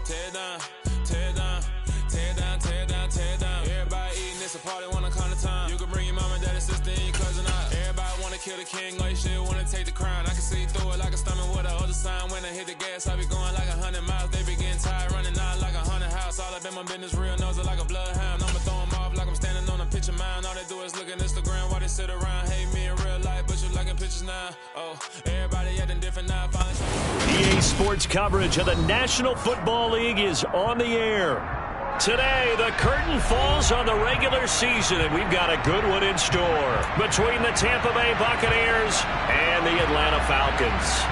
Tear down, tear down, tear down, tear down, tear down. Everybody eating, it's a party, wanna come to time. You can bring your mom and daddy, sister, and your cousin out. Everybody wanna kill the king, like shit, wanna take the crown. I can see through it like a stomach with a other sign. When I hit the gas, I be going like 100 miles. They be getting tired, running out like 100 house. All up in my business, real nose like a bloodhound. I'ma throw them off like I'm standing on a picture mound. All they do is look at Instagram while they sit around. Hate me in real life, but you liking pictures now. Oh, everybody acting different now. EA Sports coverage of the National Football League is on the air. Today, the curtain falls on the regular season, and we've got a good one in store between the Tampa Bay Buccaneers and the Atlanta Falcons.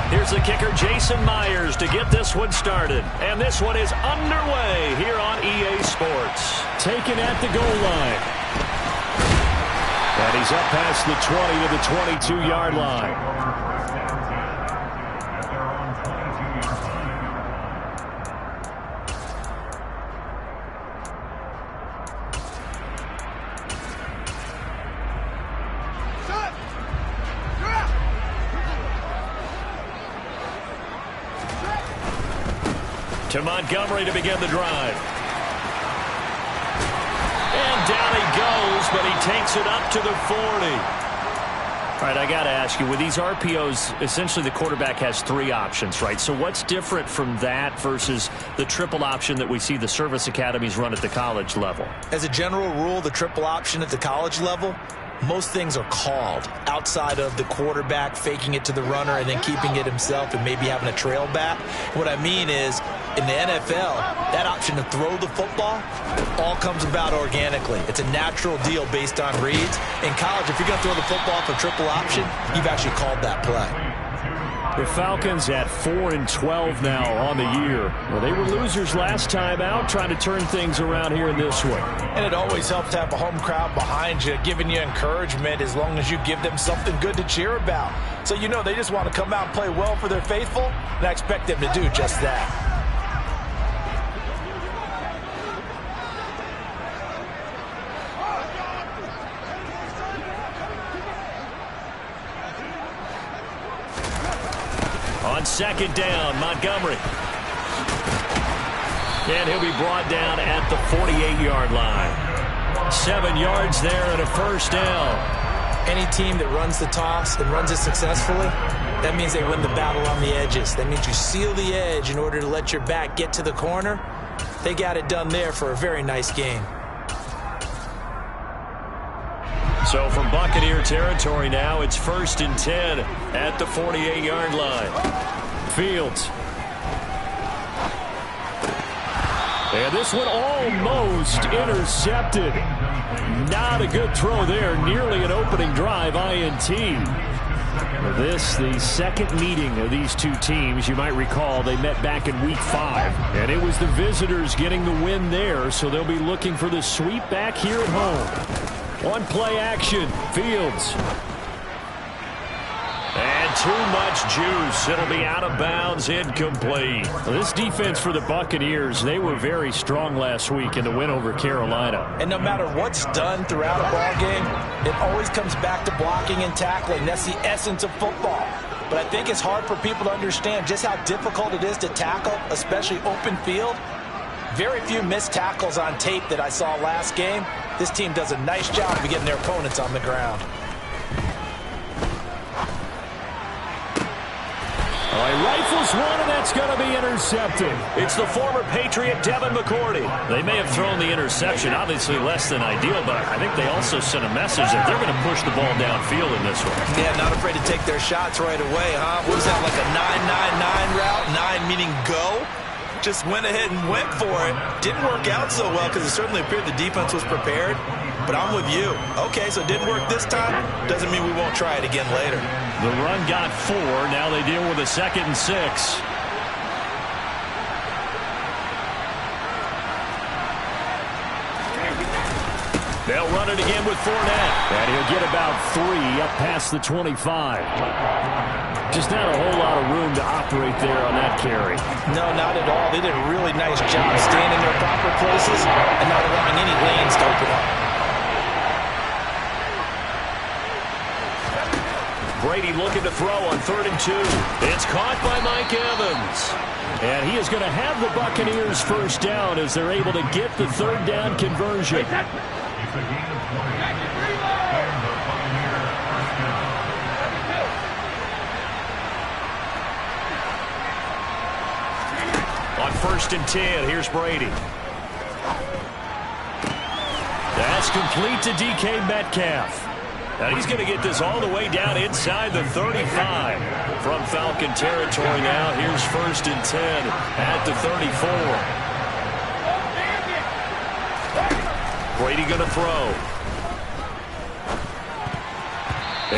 Here's the kicker, Jason Myers, to get this one started. And this one is underway here on EA Sports. Taken at the goal line. And he's up past the 20 to the 22-yard line. To Montgomery to begin the drive. And down he goes, but he takes it up to the 40. All right, I got to ask you, with these RPOs, essentially the quarterback has three options, right? So what's different from that versus the triple option that we see the service academies run at the college level? As a general rule, the triple option at the college level, most things are called outside of the quarterback faking it to the runner and then keeping it himself and maybe having a trail back. What I mean is, in the NFL, that option to throw the football all comes about organically. It's a natural deal based on reads. In college, if you're going to throw the football for triple option, you've actually called that play. The Falcons at 4-12 now on the year. Well, they were losers last time out, trying to turn things around here in this one. And it always helps to have a home crowd behind you, giving you encouragement as long as you give them something good to cheer about. So you know they just want to come out and play well for their faithful, and I expect them to do just that. On second down, Montgomery. And he'll be brought down at the 48-yard line. 7 yards there and a first down. Any team that runs the toss and runs it successfully, that means they win the battle on the edges. That means you seal the edge in order to let your back get to the corner. They got it done there for a very nice game. So from Buccaneer territory now, it's 1st and 10 at the 48-yard line. Fields. And this one almost intercepted. Not a good throw there. Nearly an opening drive INT. This, the second meeting of these two teams. You might recall they met back in Week 5. And it was the visitors getting the win there, so they'll be looking for the sweep back here at home. One play action, Fields. And too much juice. It'll be out of bounds, incomplete. Well, this defense for the Buccaneers, they were very strong last week in the win over Carolina. And no matter what's done throughout a ball game, it always comes back to blocking and tackling. That's the essence of football. But I think it's hard for people to understand just how difficult it is to tackle, especially open field. Very few missed tackles on tape that I saw last game. This team does a nice job of getting their opponents on the ground. All right, rifles one, and that's going to be intercepted. It's the former Patriot Devin McCourty. They may have thrown the interception, obviously less than ideal, but I think they also sent a message that they're going to push the ball downfield in this one. Yeah, not afraid to take their shots right away, huh? What is that, like a 9-9-9 route? 9 meaning go? Just went ahead and went for it. Didn't work out so well because it certainly appeared the defense was prepared. But I'm with you. Okay, so it didn't work this time. Doesn't mean we won't try it again later. The run got 4. Now they deal with a 2nd and 6. They'll run it again with Fournette. And he'll get about 3 up past the 25. Just not a whole lot of room to operate there on that carry. No, not at all. They did a really nice job staying in their proper places and not allowing any lanes to open up. Brady looking to throw on 3rd and 2. It's caught by Mike Evans. And he is going to have the Buccaneers first down as they're able to get the 3rd down conversion. On 1st and 10, here's Brady. That's complete to DK Metcalf. And he's going to get this all the way down inside the 35. From Falcon territory now, here's 1st and 10 at the 34. Brady going to throw.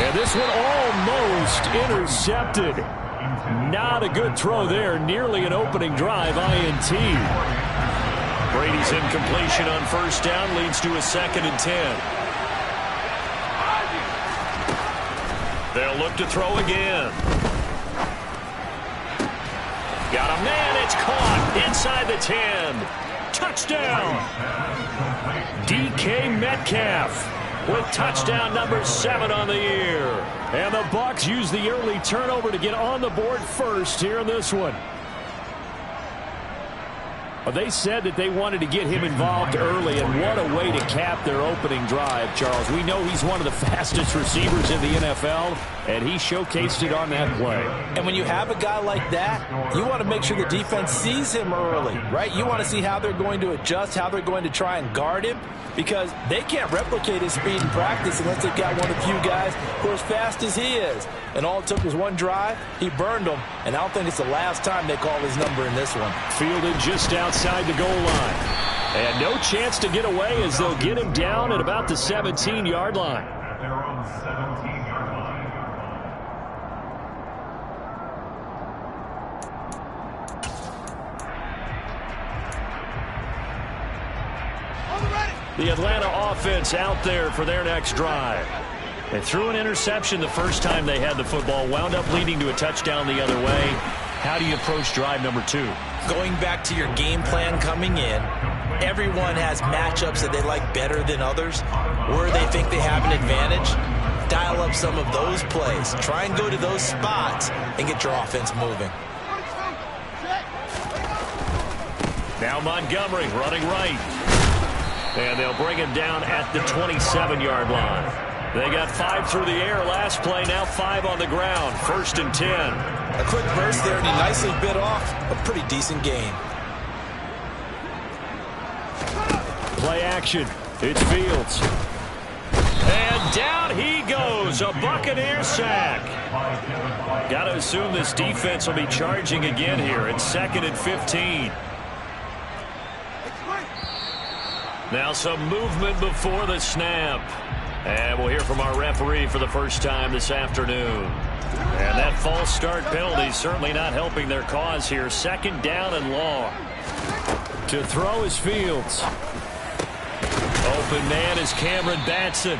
And this one almost intercepted. Not a good throw there. Nearly an opening drive, INT. Brady's incompletion on 1st down leads to a 2nd and 10. They'll look to throw again. Got a man. It's caught inside the 10. Touchdown. DK Metcalf with touchdown number 7 on the year. And the Bucs use the early turnover to get on the board first here in this one. They said that they wanted to get him involved early, and what a way to cap their opening drive, Charles. We know he's one of the fastest receivers in the NFL, and he showcased it on that play. And when you have a guy like that, you want to make sure the defense sees him early, right? You want to see how they're going to adjust, how they're going to try and guard him, because they can't replicate his speed in practice unless they've got one of the few guys who are as fast as he is. And all it took was one drive. He burned them, and I don't think it's the last time they call his number in this one. Fielded just outside the goal line. And no chance to get away as they'll get him down at about the 17-yard line. The Atlanta offense out there for their next drive. They threw an interception the first time they had the football, wound up leading to a touchdown the other way. How do you approach drive number 2? Going back to your game plan coming in, everyone has matchups that they like better than others, where they think they have an advantage. Dial up some of those plays. Try and go to those spots and get your offense moving. Now Montgomery running right. And they'll bring him down at the 27-yard line. They got 5 through the air last play, now 5 on the ground. 1st and 10. A quick burst there, and he nicely bit off a pretty decent gain. Play action. It's Fields. And down he goes. A Buccaneer sack. Got to assume this defense will be charging again here. It's 2nd and 15. Now some movement before the snap. And we'll hear from our referee for the first time this afternoon. And that false start penalty certainly not helping their cause here. 2nd down and long. To throw is Fields. Open man is Cameron Batson.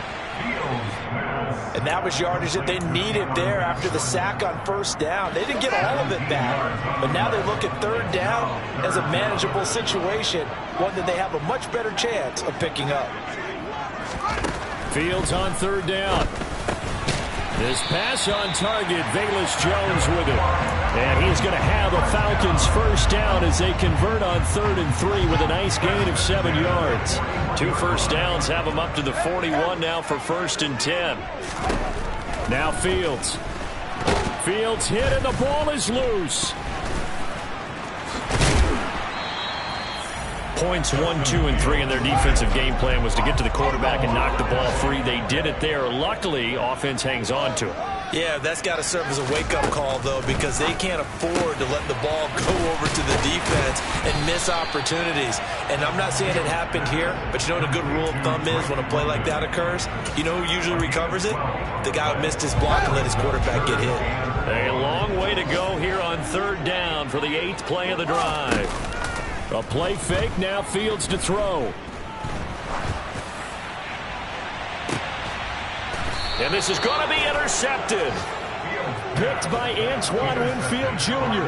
And that was yardage that they needed there after the sack on 1st down. They didn't get all of it back, but now they look at 3rd down as a manageable situation, one that they have a much better chance of picking up. Fields on 3rd down. This pass on target, Velus Jones with it. And he's going to have the Falcons first down as they convert on 3rd and 3 with a nice gain of 7 yards. 2 first downs have them up to the 41 now for 1st and 10. Now Fields. Fields hit and the ball is loose. Points 1, 2, and 3 in their defensive game plan was to get to the quarterback and knock the ball free. They did it there. Luckily, offense hangs on to it. Yeah, that's got to serve as a wake-up call, though, because they can't afford to let the ball go over to the defense and miss opportunities. And I'm not saying it happened here, but you know what a good rule of thumb is when a play like that occurs? You know who usually recovers it? The guy who missed his block and let his quarterback get hit. A long way to go here on 3rd down for the 8th play of the drive. A play fake, now Fields to throw. And this is going to be intercepted. picked by Antoine Winfield Jr.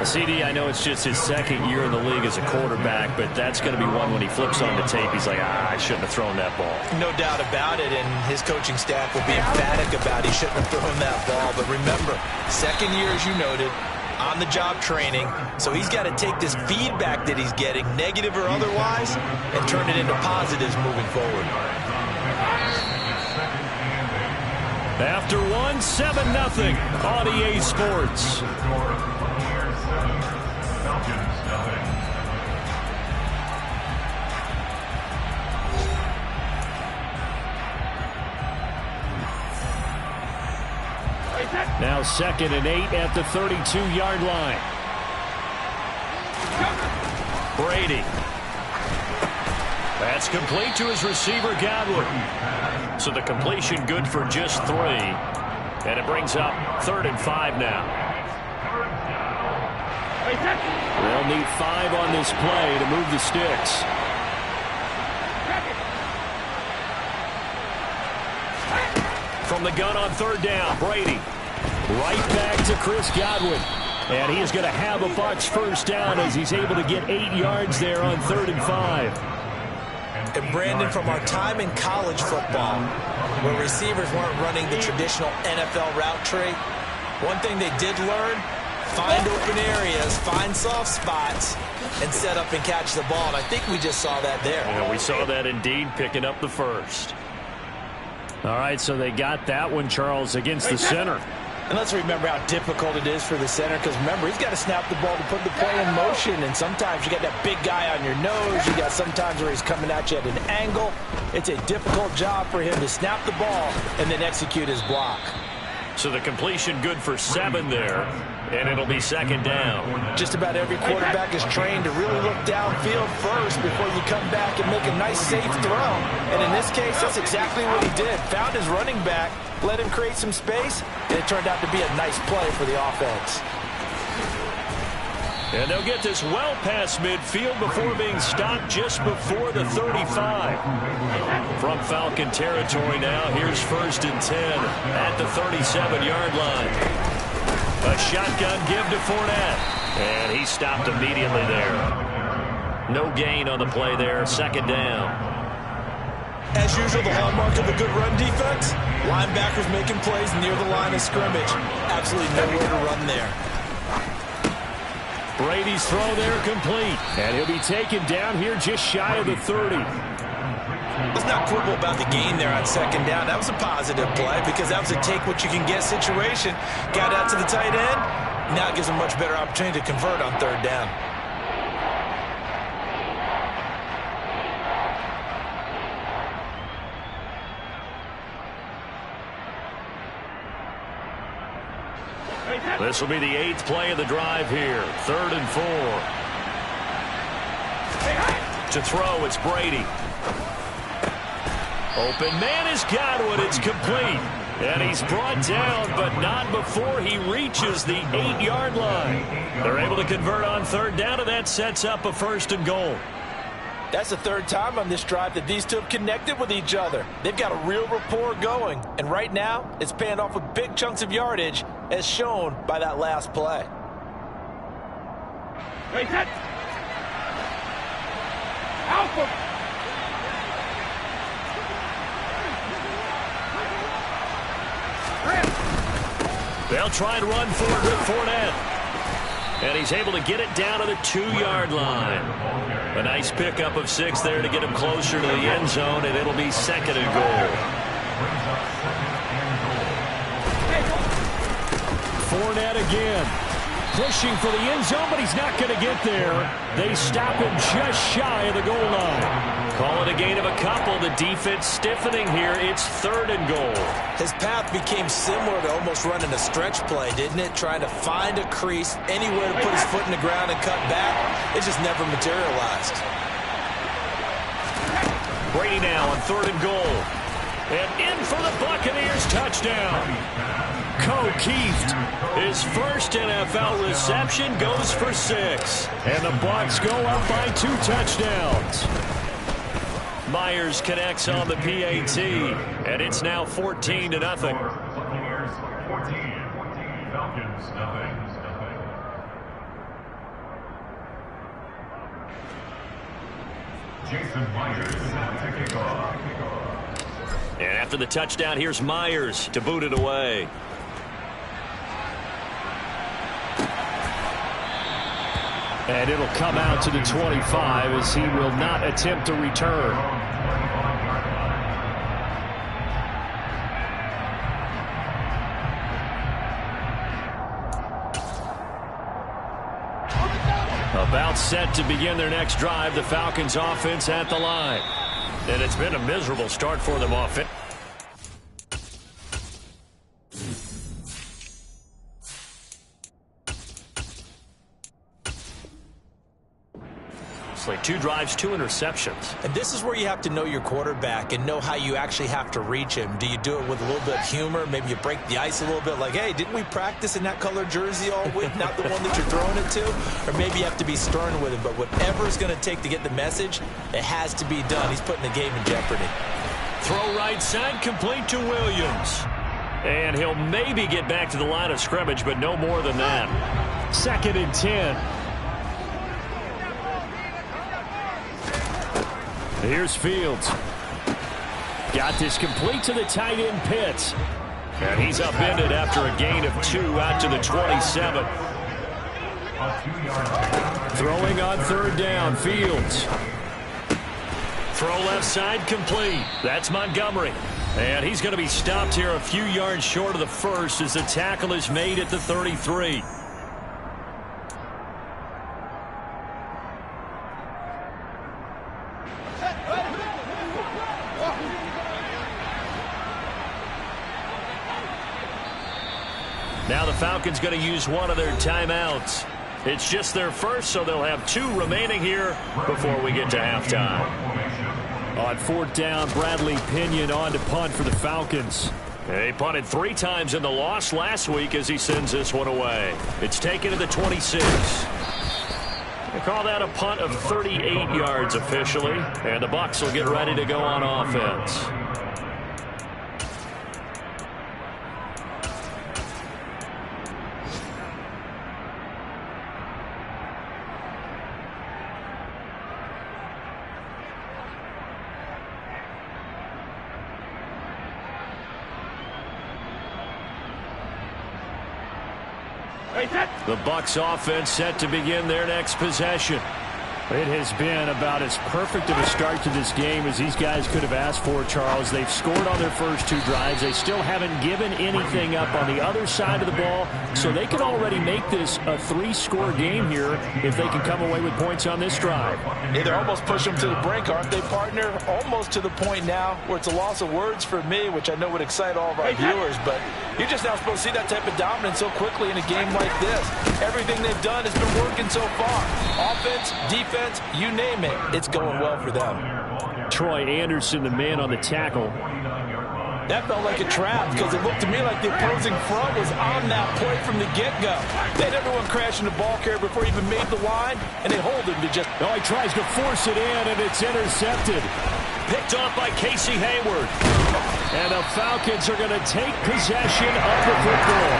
CD, I know it's just his second year in the league as a quarterback, but that's going to be one when he flips on the tape, he's like, I shouldn't have thrown that ball. No doubt about it, and his coaching staff will be emphatic about he shouldn't have thrown that ball. But remember, second year, as you noted, on-the-job training, so he's got to take this feedback that he's getting, negative or otherwise, and turn it into positives moving forward. After 7-0 on EA Sports. Now 2nd and 8 at the 32-yard line. Brady. That's complete to his receiver, Godwin. So the completion good for just 3. And it brings up 3rd and 5 now. They'll need 5 on this play to move the sticks. From the gun on 3rd down, Brady. Right back to Chris Godwin. And he is going to have a Bucs first down as he's able to get 8 yards there on 3rd and 5. And Brandon, from our time in college football, where receivers weren't running the traditional NFL route tree, one thing they did learn, find open areas, find soft spots, and set up and catch the ball. And I think we just saw that there. Yeah, we saw that indeed, picking up the first. All right, so they got that one, Charles, against the center. And let's remember how difficult it is for the center, because remember, he's got to snap the ball to put the play in motion, and sometimes you got that big guy on your nose. You got sometimes where he's coming at you at an angle. It's a difficult job for him to snap the ball and then execute his block. So the completion good for 7 there, and it'll be 2nd down. Just about every quarterback is trained to really look downfield first before you come back and make a nice, safe throw. And in this case, that's exactly what he did. Found his running back, let him create some space, and it turned out to be a nice play for the offense. And they'll get this well past midfield before being stopped just before the 35. From Falcon territory now, here's 1st and 10 at the 37-yard line. A shotgun give to Fournette. And he stopped immediately there. No gain on the play there, 2nd down. As usual, the hallmark of a good run defense, linebackers making plays near the line of scrimmage. Absolutely nowhere to run there. Brady's throw there complete. And he'll be taken down here just shy of the 30. Let's not quibble about the gain there on 2nd down. That was a positive play because that was a take-what-you-can-get situation. Got out to the tight end. Now it gives him a much better opportunity to convert on 3rd down. This will be the 8th play of the drive here. 3rd and 4. To throw, it's Brady. Open man is Godwin. It's complete. And he's brought down, but not before he reaches the 8-yard line. They're able to convert on 3rd down, and that sets up a 1st and goal. That's the 3rd time on this drive that these two have connected with each other. They've got a real rapport going. And right now, it's paying off with big chunks of yardage, as shown by that last play. They'll try and run for it with Fournette. And he's able to get it down to the 2-yard line. A nice pickup of 6 there to get him closer to the end zone, and it'll be 2nd and goal. Fournette again. Pushing for the end zone, but he's not going to get there. They stop him just shy of the goal line. Call it a gain of a couple. The defense stiffening here. It's 3rd and goal. His path became similar to almost running a stretch play, didn't it? Trying to find a crease, anywhere to put his foot in the ground and cut back. It just never materialized. Brady now on 3rd and goal. And in for the Buccaneers touchdown. Keeft, his first NFL reception, goes for 6. And the Bucs go up by 2 touchdowns. Myers connects on the PAT, and it's now 14-0. Falcons, nothing. Jason Myers to kick off. And after the touchdown, here's Myers to boot it away. And it'll come out to the 25 as he will not attempt to return. About set to begin their next drive, the Falcons offense at the line. And it's been a miserable start for them offense. It's like 2 drives, 2 interceptions. And this is where you have to know your quarterback and know how you actually have to reach him. Do you do it with a little bit of humor? Maybe you break the ice a little bit like, hey, didn't we practice in that color jersey all week, not the one that you're throwing it to? Or maybe you have to be stern with him. But whatever it's going to take to get the message, it has to be done. He's putting the game in jeopardy. Throw right side, complete to Williams. And he'll maybe get back to the line of scrimmage, but no more than that. 2nd and 10. Here's Fields. Got this complete to the tight end Pitts. And he's upended after a gain of 2 out to the 27. Throwing on 3rd down, Fields. Throw left side, complete. That's Montgomery. And he's going to be stopped here a few yards short of the first as the tackle is made at the 33. Now the Falcons going to use one of their timeouts. It's just their first, so they'll have 2 remaining here before we get to halftime. On 4th down, Bradley Pinion on to punt for the Falcons. He punted 3 times in the loss last week as he sends this one away. It's taken to the 26. They call that a punt of 38 yards officially, and the Bucs will get ready to go on offense. The Bucs offense set to begin their next possession. It has been about as perfect of a start to this game as these guys could have asked for, Charles. They've scored on their first 2 drives. They still haven't given anything up on the other side of the ball, so they can already make this a 3-score game here if they can come away with points on this drive. Yeah, they're almost pushing them to the brink, aren't they, partner? Almost to the point now where it's a loss of words for me, which I know would excite all of our viewers, but you're just now supposed to see that type of dominance so quickly in a game like this. Everything they've done has been working so far. Offense, defense, you name it, it's going well for them. Troy Anderson, the man on the tackle. That felt like a trap because it looked to me like the opposing front was on that play from the get-go. They had everyone crashing the ball carrier before he even made the line, and they hold him to just... Oh, he tries to force it in, and it's intercepted. Picked off by Casey Hayward. And the Falcons are going to take possession of the football.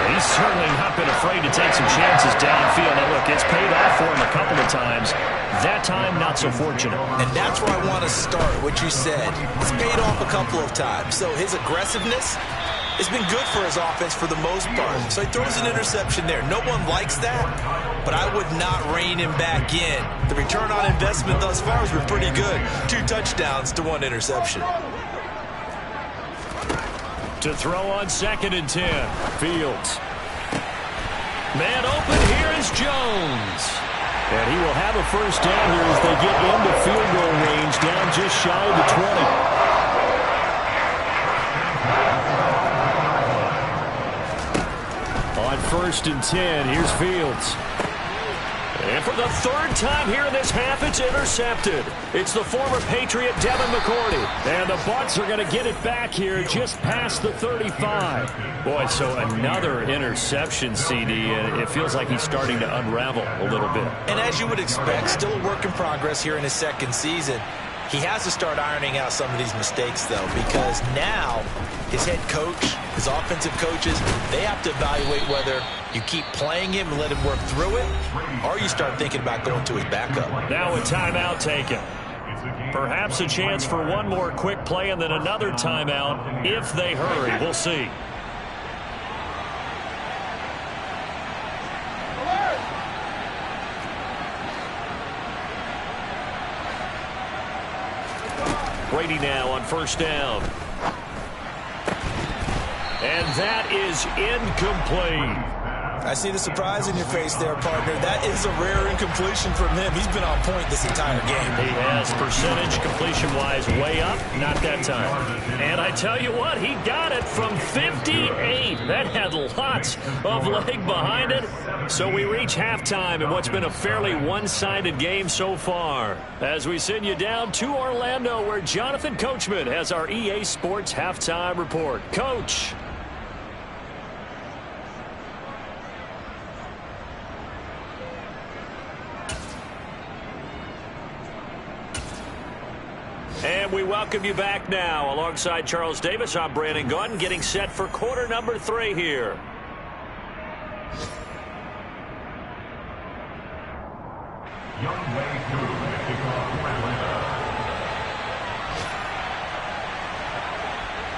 He's certainly not been afraid to take some chances downfield. And look, it's paid off for him a couple of times. That time, not so fortunate. And that's where I want to start, what you said. It's paid off a couple of times. So his aggressiveness has been good for his offense for the most part. So he throws an interception there. No one likes that, but I would not rein him back in. The return on investment thus far has been pretty good. 2 touchdowns to 1 interception. To throw on 2nd and 10. Fields. Man open, here is Jones. And he will have a first down here as they get into field goal range, down just shy of the 20. On 1st and 10, here's Fields. And for the 3rd time here in this half, it's intercepted. It's the former Patriot Devin McCourty. And the Bucs are going to get it back here just past the 35. Boy, so another interception, CD, and it feels like he's starting to unravel a little bit. And as you would expect, still a work in progress here in his 2nd season. He has to start ironing out some of these mistakes, though, because now his head coach, his offensive coaches, they have to evaluate whether you keep playing him and let him work through it, or you start thinking about going to his backup. Now a timeout taken. Perhaps a chance for one more quick play and then another timeout if they hurry. We'll see. Brady now on first down. And that is incomplete. I see the surprise in your face there, partner. That is a rare incompletion from him. He's been on point this entire game. He has percentage completion-wise way up. Not that time. And I tell you what, he got it from 58. That had lots of leg behind it. So we reach halftime in what's been a fairly one-sided game so far. As we send you down to Orlando, where Jonathan Coachman has our EA Sports halftime report. Coach. And we welcome you back now. Alongside Charles Davis, I'm Brandon Gaudin, getting set for quarter number 3 here.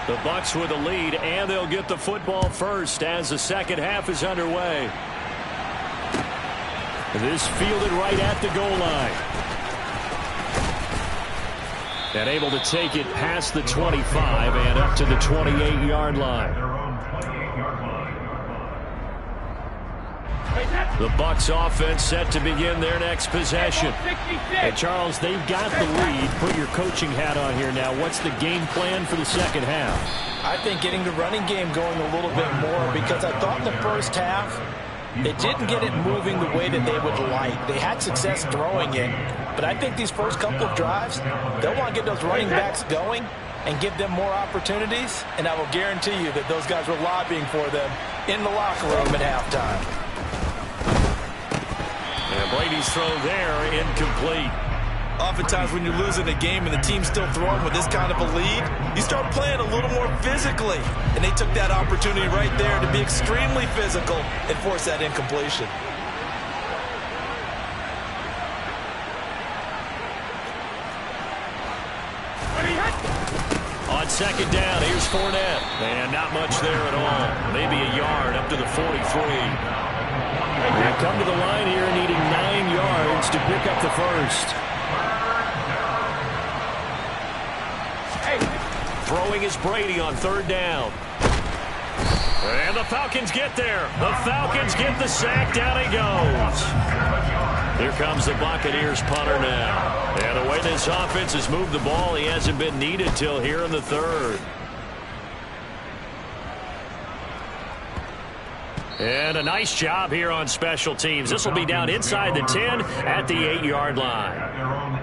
The Bucs with a lead, and they'll get the football first as the second half is underway. This fielded right at the goal line. And able to take it past the 25 and up to the 28-yard line. The Bucs offense set to begin their next possession. And Charles, they've got the lead. Put your coaching hat on here now. What's the game plan for the second half? I think getting the running game going a little bit more, because I thought in the first half they didn't get it moving the way that they would like. They had success throwing it, but I think these first couple of drives, they'll want to get those running backs going and give them more opportunities, and I will guarantee you that those guys were lobbying for them in the locker room at halftime. And Brady's throw there, incomplete. Oftentimes when you're losing a game and the team's still throwing with this kind of a lead, you start playing a little more physically. And they took that opportunity right there to be extremely physical and force that incompletion. On second down, here's Fournette. And not much there at all. Maybe a yard up to the 43. They come to the line here needing 9 yards to pick up the first. Throwing is Brady on third down. And the Falcons get there. The Falcons get the sack. Down he goes. Here comes the Buccaneers punter now. And the way this offense has moved the ball, he hasn't been needed till here in the third. And a nice job here on special teams. This will be down inside the 10 at the 8-yard line.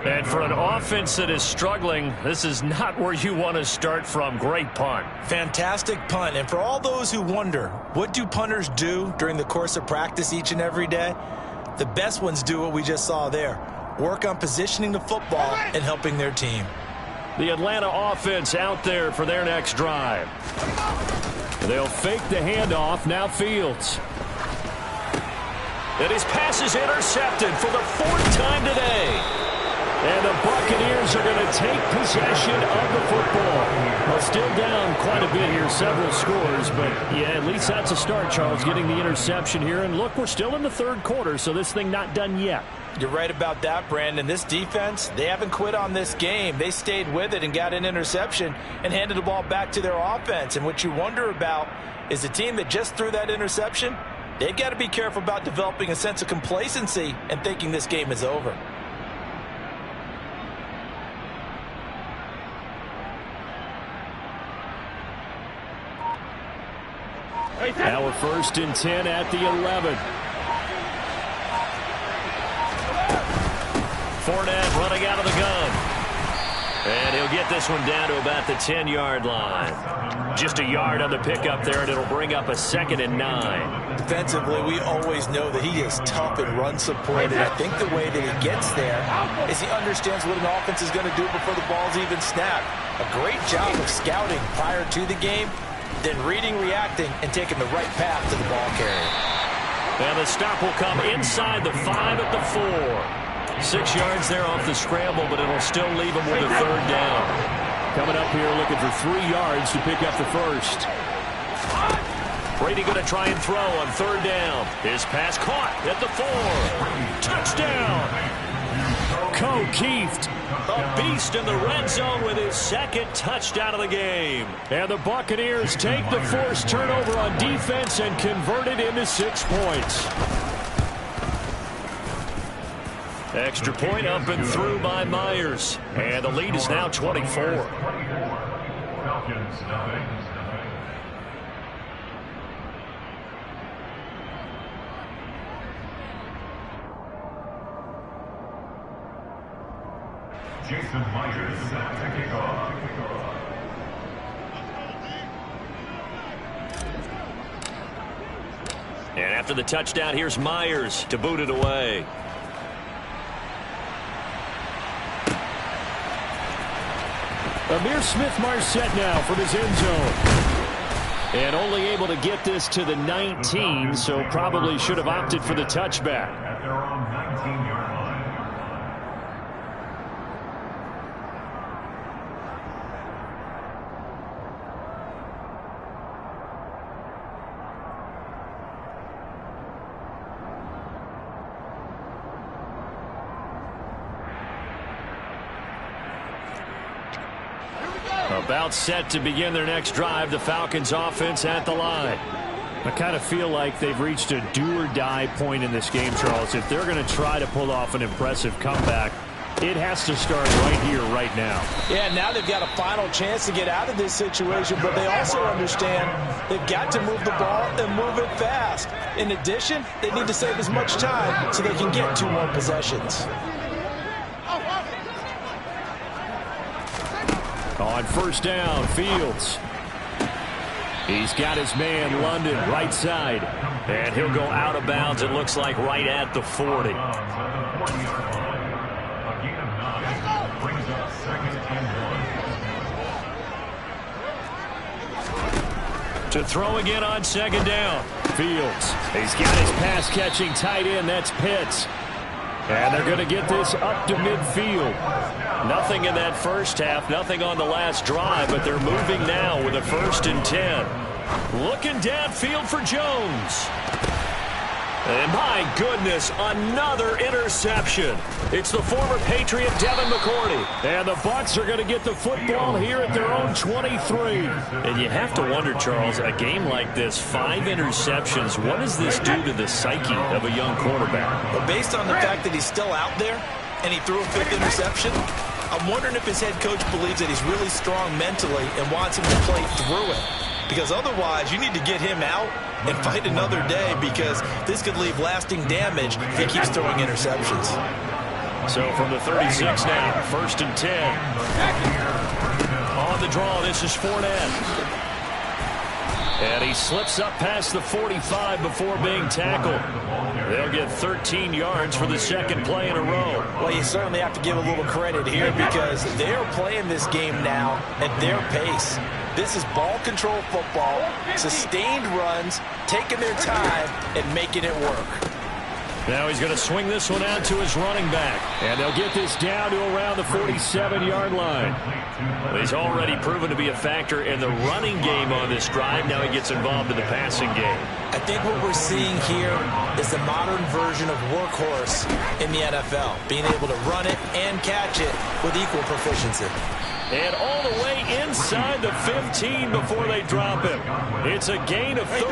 And for an offense that is struggling, this is not where you want to start from. Great punt. Fantastic punt. And for all those who wonder, what do punters do during the course of practice each and every day? The best ones do what we just saw there. Work on positioning the football and helping their team. The Atlanta offense out there for their next drive. They'll fake the handoff. Now Fields. And his pass is intercepted for the 4th time today. And the Buccaneers are going to take possession of the football. Well, still down quite a bit here, several scores. But, yeah, at least that's a start, Charles, getting the interception here. And, look, we're still in the third quarter, so this thing not done yet. You're right about that, Brandon. This defense, they haven't quit on this game. They stayed with it and got an interception and handed the ball back to their offense. And what you wonder about is the team that just threw that interception, they've got to be careful about developing a sense of complacency and thinking this game is over. Now we're 1st and 10 at the 11. Fournette running out of the gun. And he'll get this one down to about the 10-yard line. Just a yard on the pickup there, and it'll bring up a 2nd and 9. Defensively, we always know that he is tough and run support, and I think the way that he gets there is he understands what an offense is going to do before the ball's even snapped. A great job of scouting prior to the game, then reading, reacting, and taking the right path to the ball carrier. And the stop will come inside the 5 at the 4. 6 yards there off the scramble, but it'll still leave him with a 3rd down. Coming up here looking for 3 yards to pick up the first. Brady going to try and throw on 3rd down. His pass caught at the 4. Touchdown! O'Keefe, A beast in the red zone with his 2nd touchdown of the game. and the Buccaneers take the forced turnover on defense and convert it into 6 points. Extra point up and through by Myers. And the lead is now 24. Falcons, nothing. Jason Myers to kick off. And after the touchdown, here's Myers to boot it away. Amir Smith-Marset now from his end zone. And only able to get this to the 19, so probably should have opted for the touchback. At their own 19-yard line. About set to begin their next drive, the Falcons offense at the line. I kind of feel like they've reached a do-or-die point in this game, Charles. If they're going to try to pull off an impressive comeback, it has to start right here, right now. Yeah, now they've got a final chance to get out of this situation, but they also understand they've got to move the ball and move it fast. In addition, they need to save as much time so they can get 2 more possessions. On first down, Fields. He's got his man, London, right side. And he'll go out of bounds, it looks like, right at the 40. A gain of 9 brings up 2nd and 1. To throw again on 2nd down. Fields. He's got his pass-catching tight end. That's Pitts. And they're going to get this up to midfield. Nothing in that first half, nothing on the last drive, but they're moving now with a 1st and 10. Looking downfield for Jones. And my goodness, another interception. It's the former Patriot Devin McCourty. And the Bucs are going to get the football here at their own 23. And you have to wonder, Charles, a game like this, 5 interceptions, what does this do to the psyche of a young quarterback? But based on the fact that he's still out there and he threw a 5th interception, I'm wondering if his head coach believes that he's really strong mentally and wants him to play through it. Because otherwise, you need to get him out and fight another day, because this could leave lasting damage if he keeps throwing interceptions. So from the 36 now, 1st and 10. On the draw, this is Fournette. And he slips up past the 45 before being tackled. They'll get 13 yards for the 2nd play in a row. Well, you certainly have to give a little credit here, because they're playing this game now at their pace. This is ball control football, sustained runs, taking their time, and making it work. Now he's going to swing this one out to his running back. And they'll get this down to around the 47-yard line. Well, he's already proven to be a factor in the running game on this drive. Now he gets involved in the passing game. I think what we're seeing here is the modern version of workhorse in the NFL, being able to run it and catch it with equal proficiency. And all the way inside the 15 before they drop him. It's a gain of 34.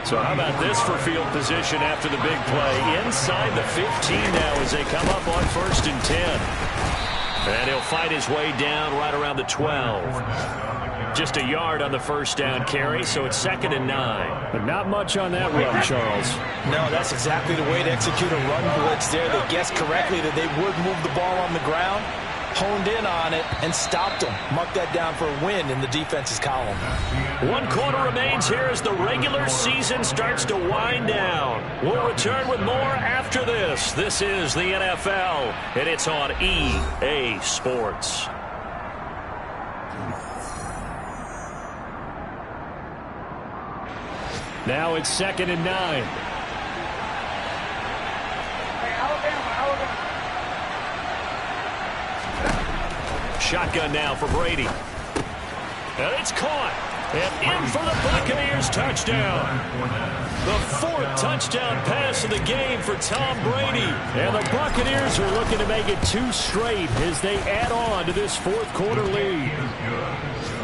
So how about this for field position after the big play? Inside the 15 now as they come up on 1st and 10. And he'll fight his way down right around the 12. Just a yard on the first down carry, so it's 2nd and 9. But not much on that run, Charles. No, that's exactly the way to execute a run blitz there. They guessed correctly that they would move the ball on the ground. honed in on it and stopped them. Mark that down for a win in the defense's column. 1 quarter remains here as the regular season starts to wind down. We'll return with more after this. This is the NFL, and it's on EA Sports. Now it's 2nd and 9. Shotgun now for Brady. And it's caught. And in for the Buccaneers touchdown. The 4th touchdown pass of the game for Tom Brady. And the Buccaneers are looking to make it 2 straight as they add on to this 4th quarter lead.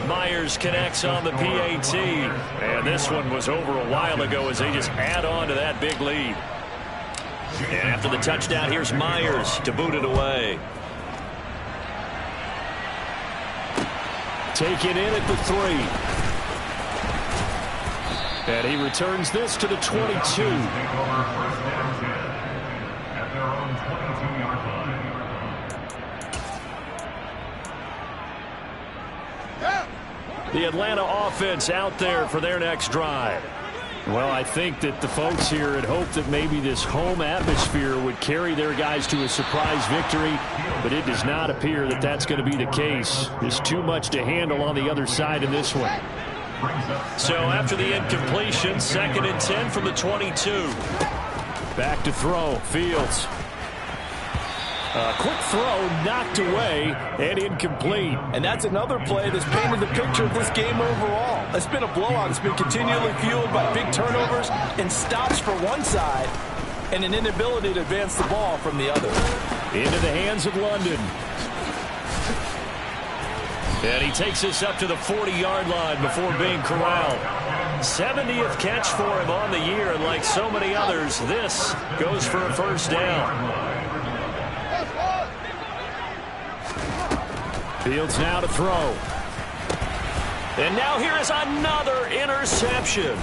Myers connects on the PAT. And this one was over a while ago as they just add on to that big lead. And after the touchdown, here's Myers to boot it away. Taken in at the 3. And he returns this to the 22. At their own 22-yard line. The Atlanta offense out there for their next drive. Well, I think that the folks here had hoped that maybe this home atmosphere would carry their guys to a surprise victory, but it does not appear that that's going to be the case. There's too much to handle on the other side in this one. So after the incompletion, 2nd and 10 from the 22. Back to throw. Fields. A quick throw knocked away and incomplete. And that's another play that's painted the picture of this game overall. It's been a blowout. It's been continually fueled by big turnovers and stops for one side and an inability to advance the ball from the other. Into the hands of London. And he takes us up to the 40-yard line before being corralled. 70th catch for him on the year, and like so many others, this goes for a first down. Fields now to throw. And now here is another interception.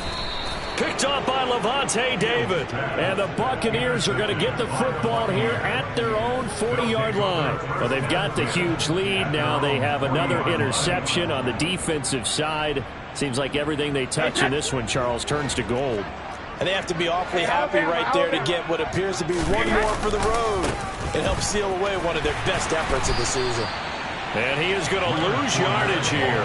Picked up by Levante David. And the Buccaneers are going to get the football here at their own 40-yard line. Well, they've got the huge lead. Now they have another interception on the defensive side. Seems like everything they touch in this one, Charles, turns to gold. And they have to be awfully happy right there to get what appears to be one more for the road. It helps seal away one of their best efforts of the season. And he is going to lose yardage here.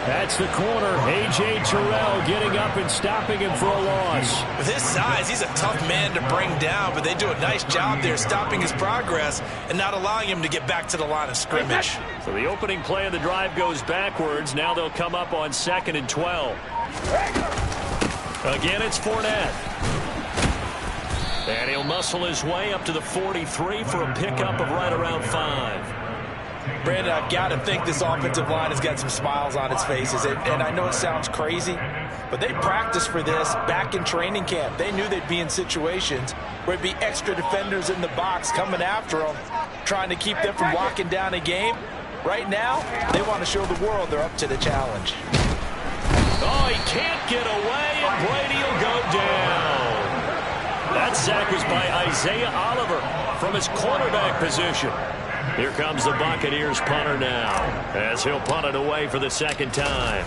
That's the corner. A.J. Terrell getting up and stopping him for a loss. With his size, he's a tough man to bring down, but they do a nice job there stopping his progress and not allowing him to get back to the line of scrimmage. So the opening play of the drive goes backwards. Now they'll come up on 2nd and 12. Again, it's Fournette. And he'll muscle his way up to the 43 for a pickup of right around 5. Brandon, I've got to think this offensive line has got some smiles on its faces. And I know it sounds crazy, but they practiced for this back in training camp. They knew they'd be in situations where it'd be extra defenders in the box coming after them, trying to keep them from locking down a game. Right now, they want to show the world they're up to the challenge. Oh, he can't get away, and Brady will go down. That sack was by Isaiah Oliver from his quarterback position. Here comes the Buccaneers punter now, as he'll punt it away for the 2nd time.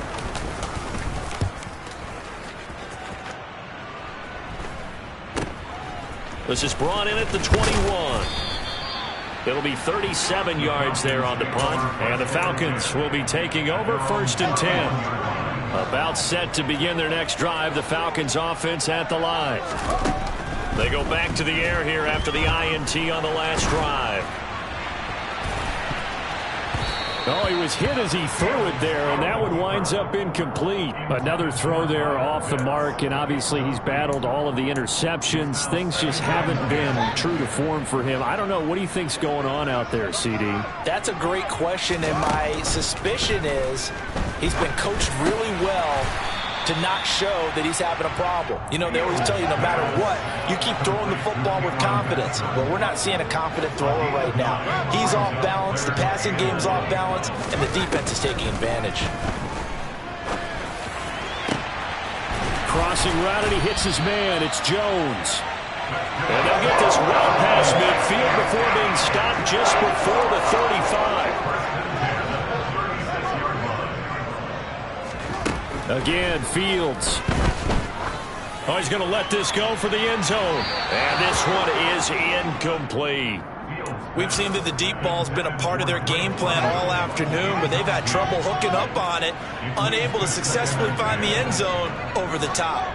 This is brought in at the 21. It'll be 37 yards there on the punt, and the Falcons will be taking over 1st and 10. About set to begin their next drive, the Falcons offense at the line. They go back to the air here after the INT on the last drive. Oh, he was hit as he threw it there, and that one winds up incomplete. Another throw there off the mark, and obviously he's battled all of the interceptions. Things just haven't been true to form for him. I don't know. What do you think's going on out there, CD? That's a great question, and my suspicion is he's been coached really well to not show that he's having a problem. You know, they always tell you no matter what, you keep throwing the football with confidence. Well, we're not seeing a confident thrower right now. He's off balance, the passing game's off balance, and the defense is taking advantage. Crossing route, and he hits his man. It's Jones. And they'll get this well past midfield before being stopped just before the 35. Again, Fields. Oh, he's going to let this go for the end zone. And this one is incomplete. We've seen that the deep ball's been a part of their game plan all afternoon, but they've had trouble hooking up on it, unable to successfully find the end zone over the top.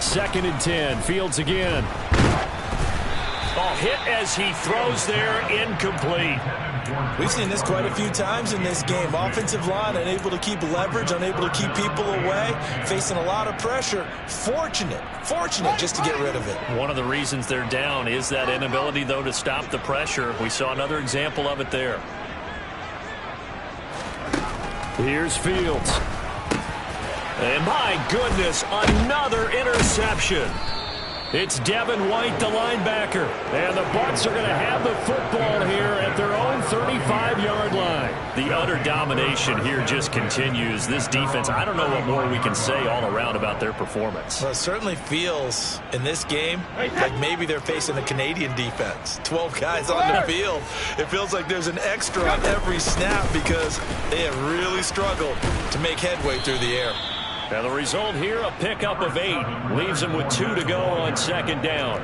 2nd and 10. Fields again. Oh, hit as he throws there, incomplete. We've seen this quite a few times in this game. Offensive line unable to keep leverage, unable to keep people away, facing a lot of pressure. Fortunate just to get rid of it. One of the reasons they're down is that inability, though, to stop the pressure. We saw another example of it there. Here's Fields. And my goodness, another interception. It's Devin White, the linebacker. And the Bucs are going to have the football here at their own 35-yard line. The utter domination here just continues. This defense, I don't know what more we can say all around about their performance. Well, it certainly feels in this game like maybe they're facing a Canadian defense. 12 guys on the field. It feels like there's an extra on every snap because they have really struggled to make headway through the air. And the result here, a pickup of 8. Leaves them with 2 to go on 2nd down.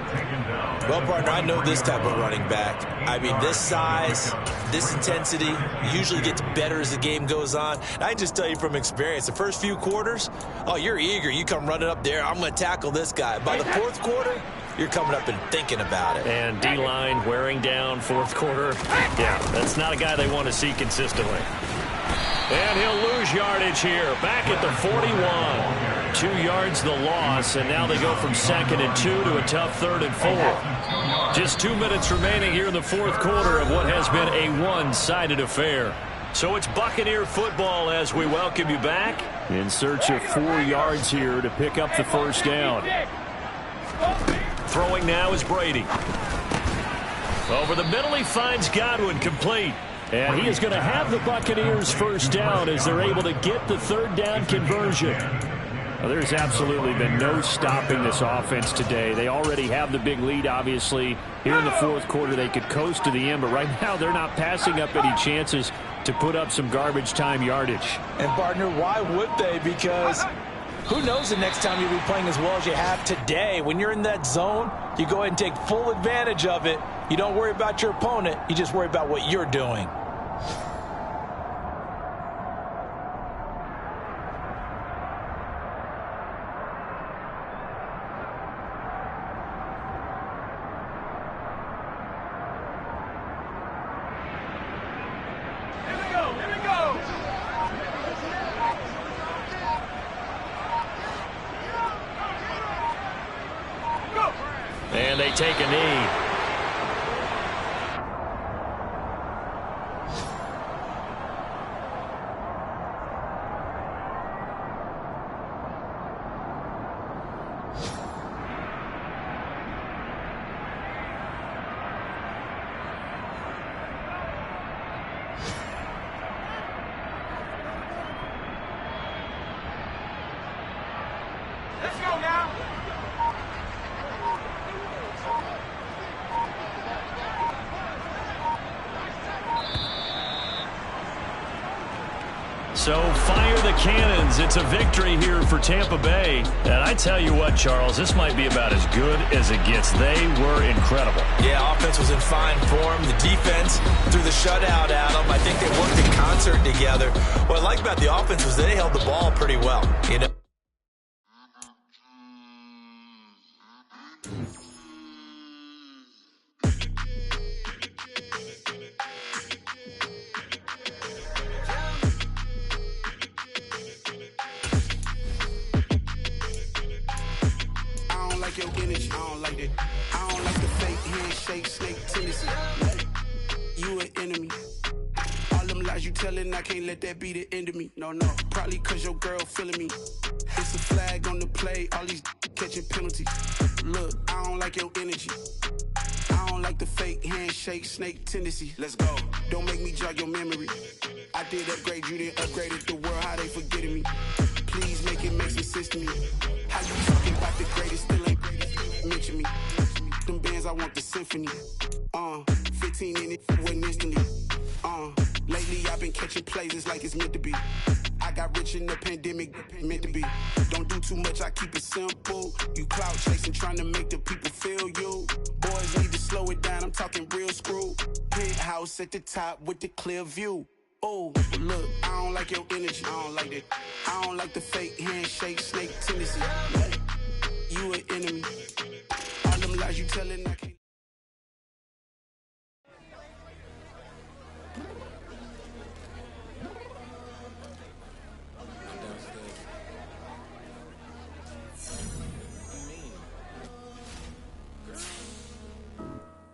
Well, partner, I know this type of running back. I mean, this size, this intensity usually gets better as the game goes on. And I just tell you from experience, the first few quarters, oh, you're eager. You come running up there, I'm going to tackle this guy. By the 4th quarter, you're coming up and thinking about it. And D-line wearing down 4th quarter. Yeah, that's not a guy they want to see consistently. And he'll lose yardage here. Back at the 41. 2 yards the loss, and now they go from 2nd and 2 to a tough 3rd and 4. Just 2 minutes remaining here in the 4th quarter of what has been a one-sided affair. So it's Buccaneer football as we welcome you back. In search of 4 yards here to pick up the 1st down. Throwing now is Brady. Over the middle, he finds Godwin, complete. And he is going to have the Buccaneers 1st down as they're able to get the 3rd down conversion. Well, there's absolutely been no stopping this offense today. They already have the big lead, obviously. Here in the 4th quarter, they could coast to the end, but right now they're not passing up any chances to put up some garbage time yardage. And, partner, why would they? Because who knows the next time you'll be playing as well as you have today. When you're in that zone, you go ahead and take full advantage of it. You don't worry about your opponent. You just worry about what you're doing. And they take a knee. So fire the cannons. It's a victory here for Tampa Bay. And I tell you what, Charles, this might be about as good as it gets. They were incredible. Yeah, offense was in fine form. The defense threw the shutout at them. I think they worked in concert together. What I like about the offense was they held the ball pretty well. You know. Your energy, I don't like that. I don't like the fake handshake, snake tendency. You an enemy. All them lies you telling, I can't let that be the end of me. No, probably cause your girl feeling me. It's a flag on the play, all these catching penalties. Look, I don't like your energy. I don't like the fake handshake, snake tendency. Let's go. Don't make me jog your memory. I did upgrade, you didn't upgrade it. The world, how they forgetting me. Please make it make some sense to me. How you talking about the greatest, still ain't greatest. symphony. 15 in it went instantly. Lately I've been catching plays, it's like it's meant to be. I got rich in the pandemic, meant to be. Don't do too much, I keep it simple. You clout chasing, trying to make the people feel you. Boys need to slow it down, I'm talking real screw. Penthouse at the top with the clear view. Oh, look, I don't like your energy, I don't like that. I don't like the fake handshake, snake tendency. You an enemy. All them lies you telling, I can't.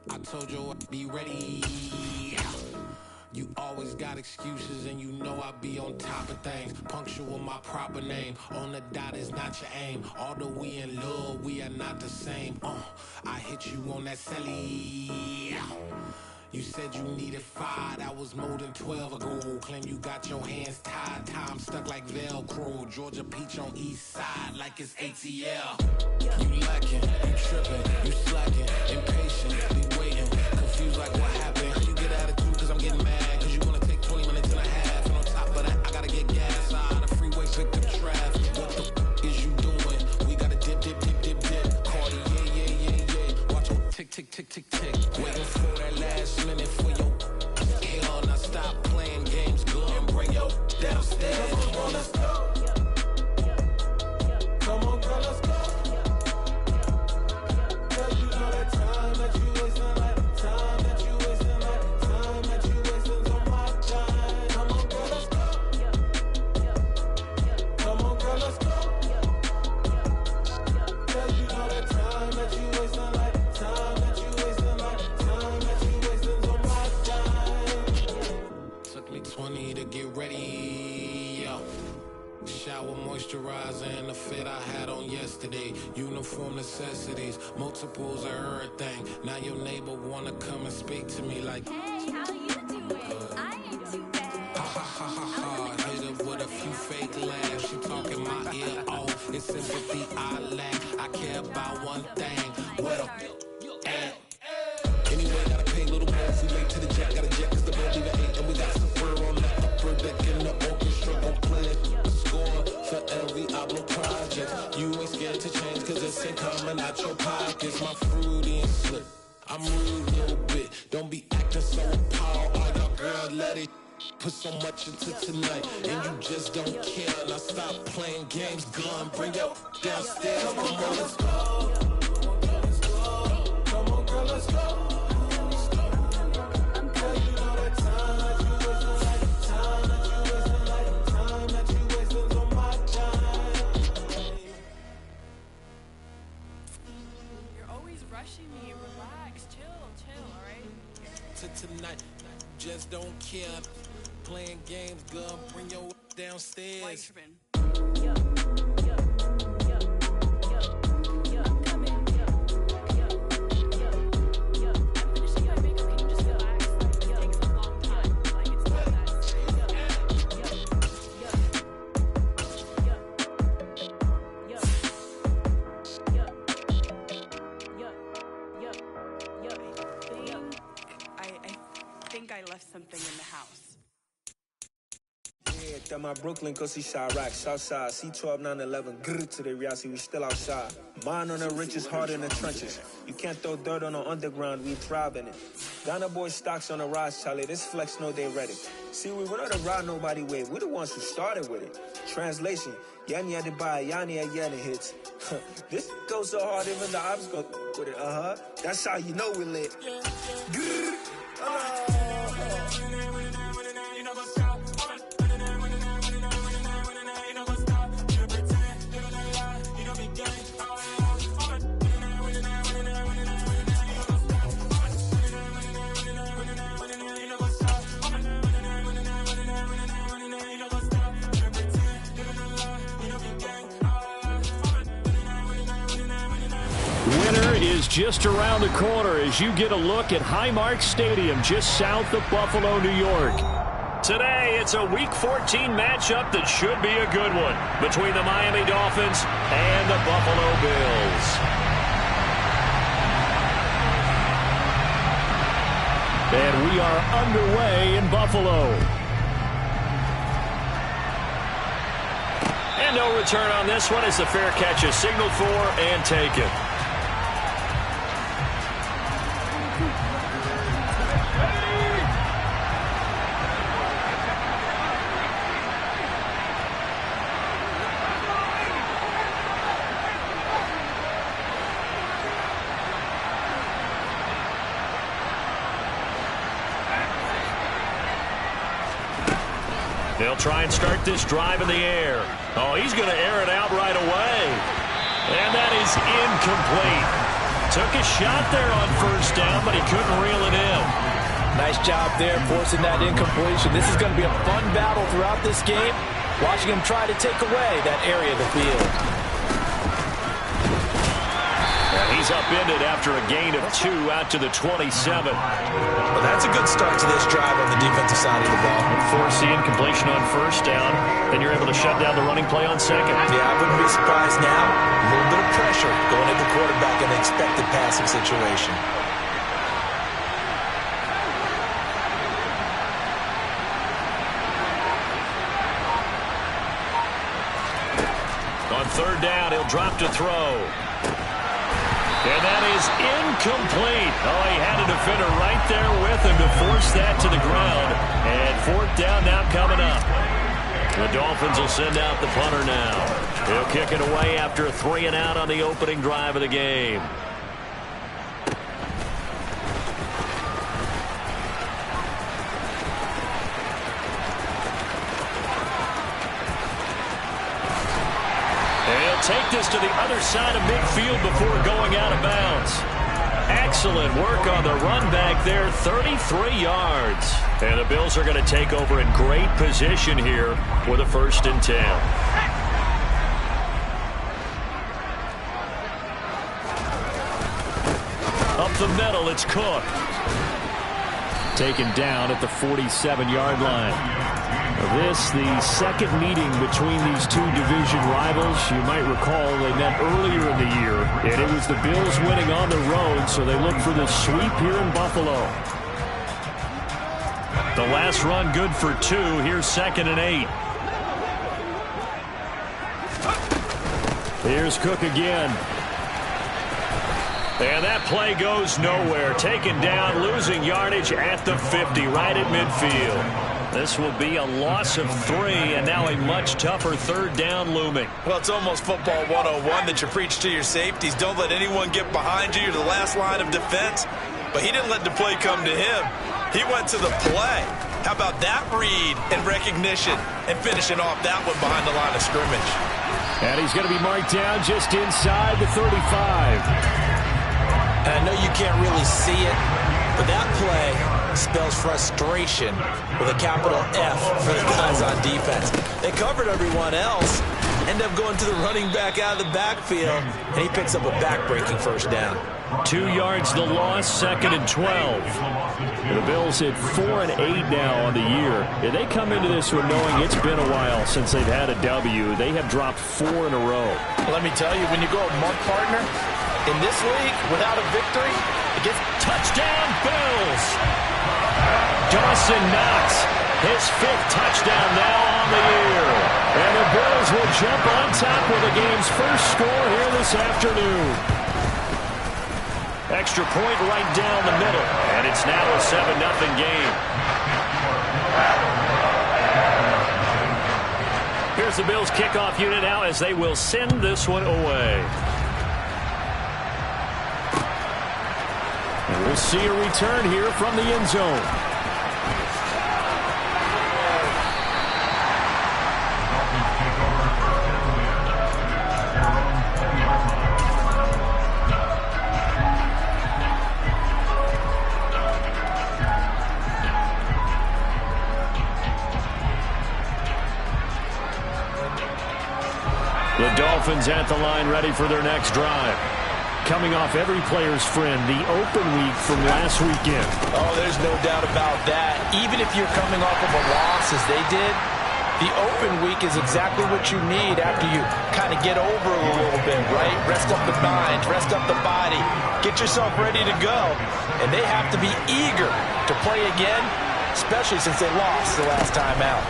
I told you I'd be ready. You always got excuses and you know I be on top of things. Punctual my proper name. On the dot is not your aim. Although we in love, we are not the same. I hit you on that celly. You said you needed 5, that was more than 12 ago. Claim you got your hands tied, time stuck like Velcro. Georgia Peach on east side like it's ATL. You lacking, you tripping, you slacking, impatient, be waiting, confused like what happened. How you get attitude cause I'm getting mad, cause you wanna take 20 minutes and a half. And on top of that, I gotta get gas out of the freeway, pick up traffic. What the f is you doing? We gotta dip, dip, dip, dip, dip. Cardi, yeah. Watch your tick, tick, tick, tick, tick. Waiting for that last minute for your hell. Now stop playing games, go and bring your downstairs. Come on, let's go. Come on, girl, let's go. Cause you know that time that you wasting, like time that you wasting, like time that you wasting's on my time. Come on, girl, let's go. Come on, girl, let's go. Cause you know that time that you wasting, like time that you wasting, like time that you wasting's on my time. Took me 20 to get ready, yo. Shower moisturizer and the fit I had on yesterday. Uniform necessities, multiples of everything. Now your neighbor wanna come and speak to me like, hey, how you doing? I ain't too bad. ha ha ha ha ha. Hit her with a few fake laughs. She talking my ear off. It's sympathy I lack. I care about one thing. What up? Anyway, gotta pay a little more if we late to the jet. Gotta jet cause the boat leave at 8. And we got some fur on the upper deck in the orchestra. Gon' play it. Score for LV Ablo project. You ain't scared to change cause it's ain't coming out your pockets. My fruity and slip. I'm rude a little bit. Don't be acting so appalled. All y'all girl, let it put so much into tonight. And you just don't care. Now stop playing games. Gun, bring your downstairs. Come on, let's go. Come on, girl, let's go. Me, relax, chill, alright? Tonight, just don't care. Playing games, girl, bring your downstairs. Why you tripping? Something in the house. Yeah, my Brooklyn, cause he Chirac, Southside, C12, 911, grrr to the Riasi, we still outside. Mine on the richest, heart in the trenches. You can't throw dirt on the underground, we thrive in it. Ghana boy stocks on the rise, Charlie, this flex know they ready. See, we were not to ride nobody with, we're the ones who started with it. Translation, Yani had to buy, Yani had Yanni hits. This goes so hard, even the ops go with it, That's how you know we lit. Grrr, Winter is just around the corner as you get a look at Highmark Stadium just south of Buffalo, New York. Today, it's a Week 14 matchup that should be a good one between the Miami Dolphins and the Buffalo Bills. And we are underway in Buffalo. And no return on this one as the fair catch is signaled for and taken. They'll try and start this drive in the air. Oh, he's going to air it out right away. And that is incomplete. Took a shot there on first down, but he couldn't reel it in. Nice job there forcing that incompletion. This is going to be a fun battle throughout this game. Watching him try to take away that area of the field. And he's upended after a gain of 2 out to the 27. Well, that's a good start to this drive on the defensive side of the ball. Force the incompletion on first down. Then you're able to shut down the running play on second. Yeah, I wouldn't be surprised now. A little bit of pressure going at the quarterback in an expected passing situation. On third down, he'll drop to throw. And that is incomplete. Oh, he had a defender right there with him to force that to the ground. And fourth down now coming up. The Dolphins will send out the punter now. He'll kick it away after a 3 and out on the opening drive of the game. Take this to the other side of midfield before going out of bounds. Excellent work on the run back there, 33 yards. And the Bills are going to take over in great position here with a 1st and 10. Up the middle, it's Cook. Taken down at the 47-yard line. This, the second meeting between these two division rivals. You might recall they met earlier in the year, and it was the Bills winning on the road, so they look for the sweep here in Buffalo. The last run good for 2. Here's 2nd and 8. Here's Cook again. And that play goes nowhere. Taken down, losing yardage at the 50, right at midfield. This will be a loss of 3, and now a much tougher third down looming. Well, it's almost football 101 that you preach to your safeties. Don't let anyone get behind you. You're the last line of defense. But he didn't let the play come to him. He went to the play. How about that read and recognition and finishing off that one behind the line of scrimmage? And he's going to be marked down just inside the 35. And I know you can't really see it, but that play spells frustration with a capital F for the guys on defense. They covered everyone else, end up going to the running back out of the backfield, and he picks up a back-breaking 1st down. 2 yards the loss, 2nd and 12. The Bills at 4 and 8 now on the year. And they come into this one knowing it's been a while since they've had a W. They have dropped 4 in a row. Well, let me tell you, when you go a month partner in this league without a victory, it gets touchdown Bills. Dawson Knox, his 5th touchdown now on the year. And the Bills will jump on top with the game's first score here this afternoon. Extra point right down the middle. And it's now a 7-0 game. Here's the Bills kickoff unit now as they will send this one away. And we'll see a return here from the end zone. The Dolphins at the line ready for their next drive. Coming off every player's friend, the open week from last weekend. Oh, there's no doubt about that. Even if you're coming off of a loss as they did, The open week is exactly what you need after you kind of get over a little bit, right? Rest up the mind, rest up the body, get yourself ready to go. And they have to be eager to play again, especially since they lost the last time out.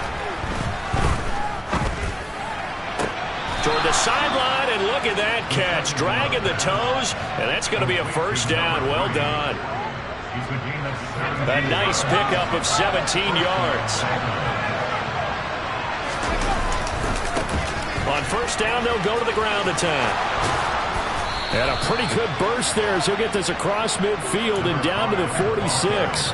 Toward the sideline, and look at that catch. Dragging the toes, and that's going to be a first down. Well done. A nice pickup of 17 yards. On first down, they'll go to the ground attack. And a pretty good burst there as he'll get this across midfield and down to the 46.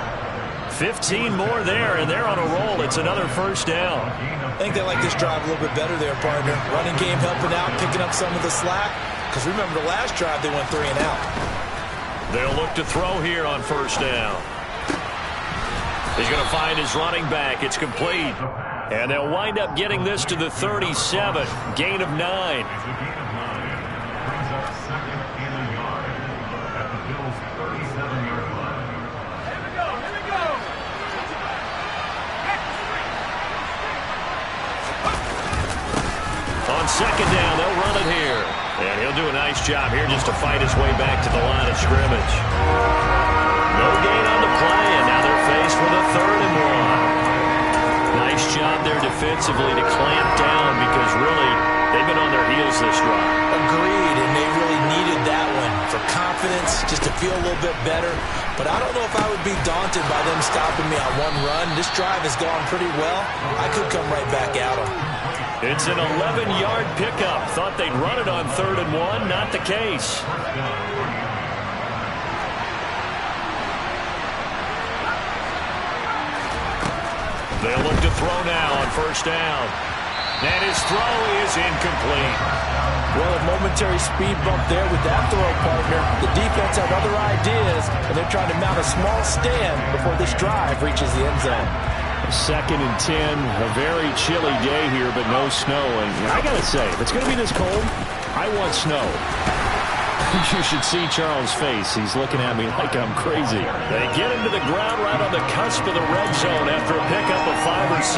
15 more there, and they're on a roll. It's another first down. I think they like this drive a little bit better there, partner. Running game helping out, picking up some of the slack. Because remember the last drive, they went 3 and out. They'll look to throw here on first down. He's going to find his running back. It's complete. And they'll wind up getting this to the 37. Gain of 9. Brings up second and a yard at the Bills' 37-yard line. Here we go. On second down, they'll run it here. And he'll do a nice job here just to fight his way back to the line of scrimmage. No gain on the play, and now they're faced with a 3rd and 1. Nice job there defensively to clamp down because really they've been on their heels this drive. Agreed, and they really needed that one for confidence, just to feel a little bit better. But I don't know if I would be daunted by them stopping me on one run. This drive has gone pretty well. I could come right back at them. It's an 11-yard pickup. Thought they'd run it on 3rd and 1. Not the case. They'll look to throw now on first down. And his throw is incomplete. Well, a momentary speed bump there with that throw, partner. The defense had other ideas, and they're trying to mount a small stand before this drive reaches the end zone. 2nd and 10, a very chilly day here, but no snow. And I got to say, if it's going to be this cold, I want snow. You should see Charles' face. He's looking at me like I'm crazy. They get into the ground right on the cusp of the red zone after a pickup of 5 or 6.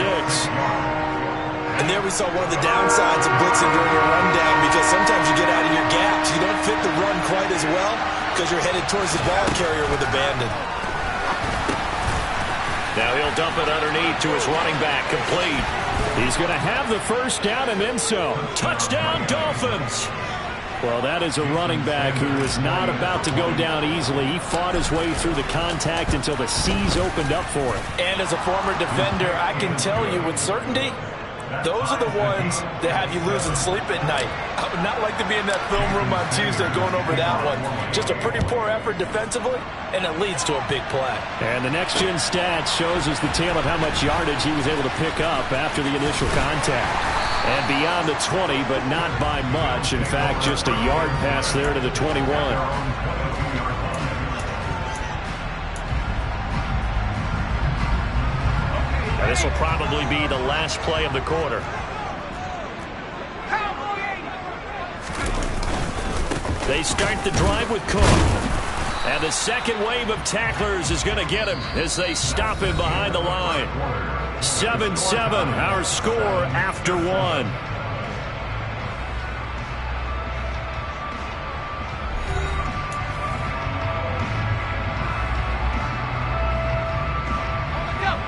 And there we saw one of the downsides of blitzing during a rundown, because sometimes you get out of your gaps. You don't fit the run quite as well because you're headed towards the ball carrier with abandon. Now he'll dump it underneath to his running back, complete. He's going to have the first down and then some. Touchdown, Dolphins! Well, that is a running back who was not about to go down easily. He fought his way through the contact until the seas opened up for him. And as a former defender, I can tell you with certainty, those are the ones that have you losing sleep at night. I would not like to be in that film room on Tuesday going over that one. Just a pretty poor effort defensively, and it leads to a big play. And the next-gen stats shows us the tale of how much yardage he was able to pick up after the initial contact. And beyond the 20, but not by much. In fact, just a yard pass there to the 21. This will probably be the last play of the quarter. They start the drive with Cook. And the second wave of tacklers is going to get him as they stop him behind the line. 7-7, our score after 1.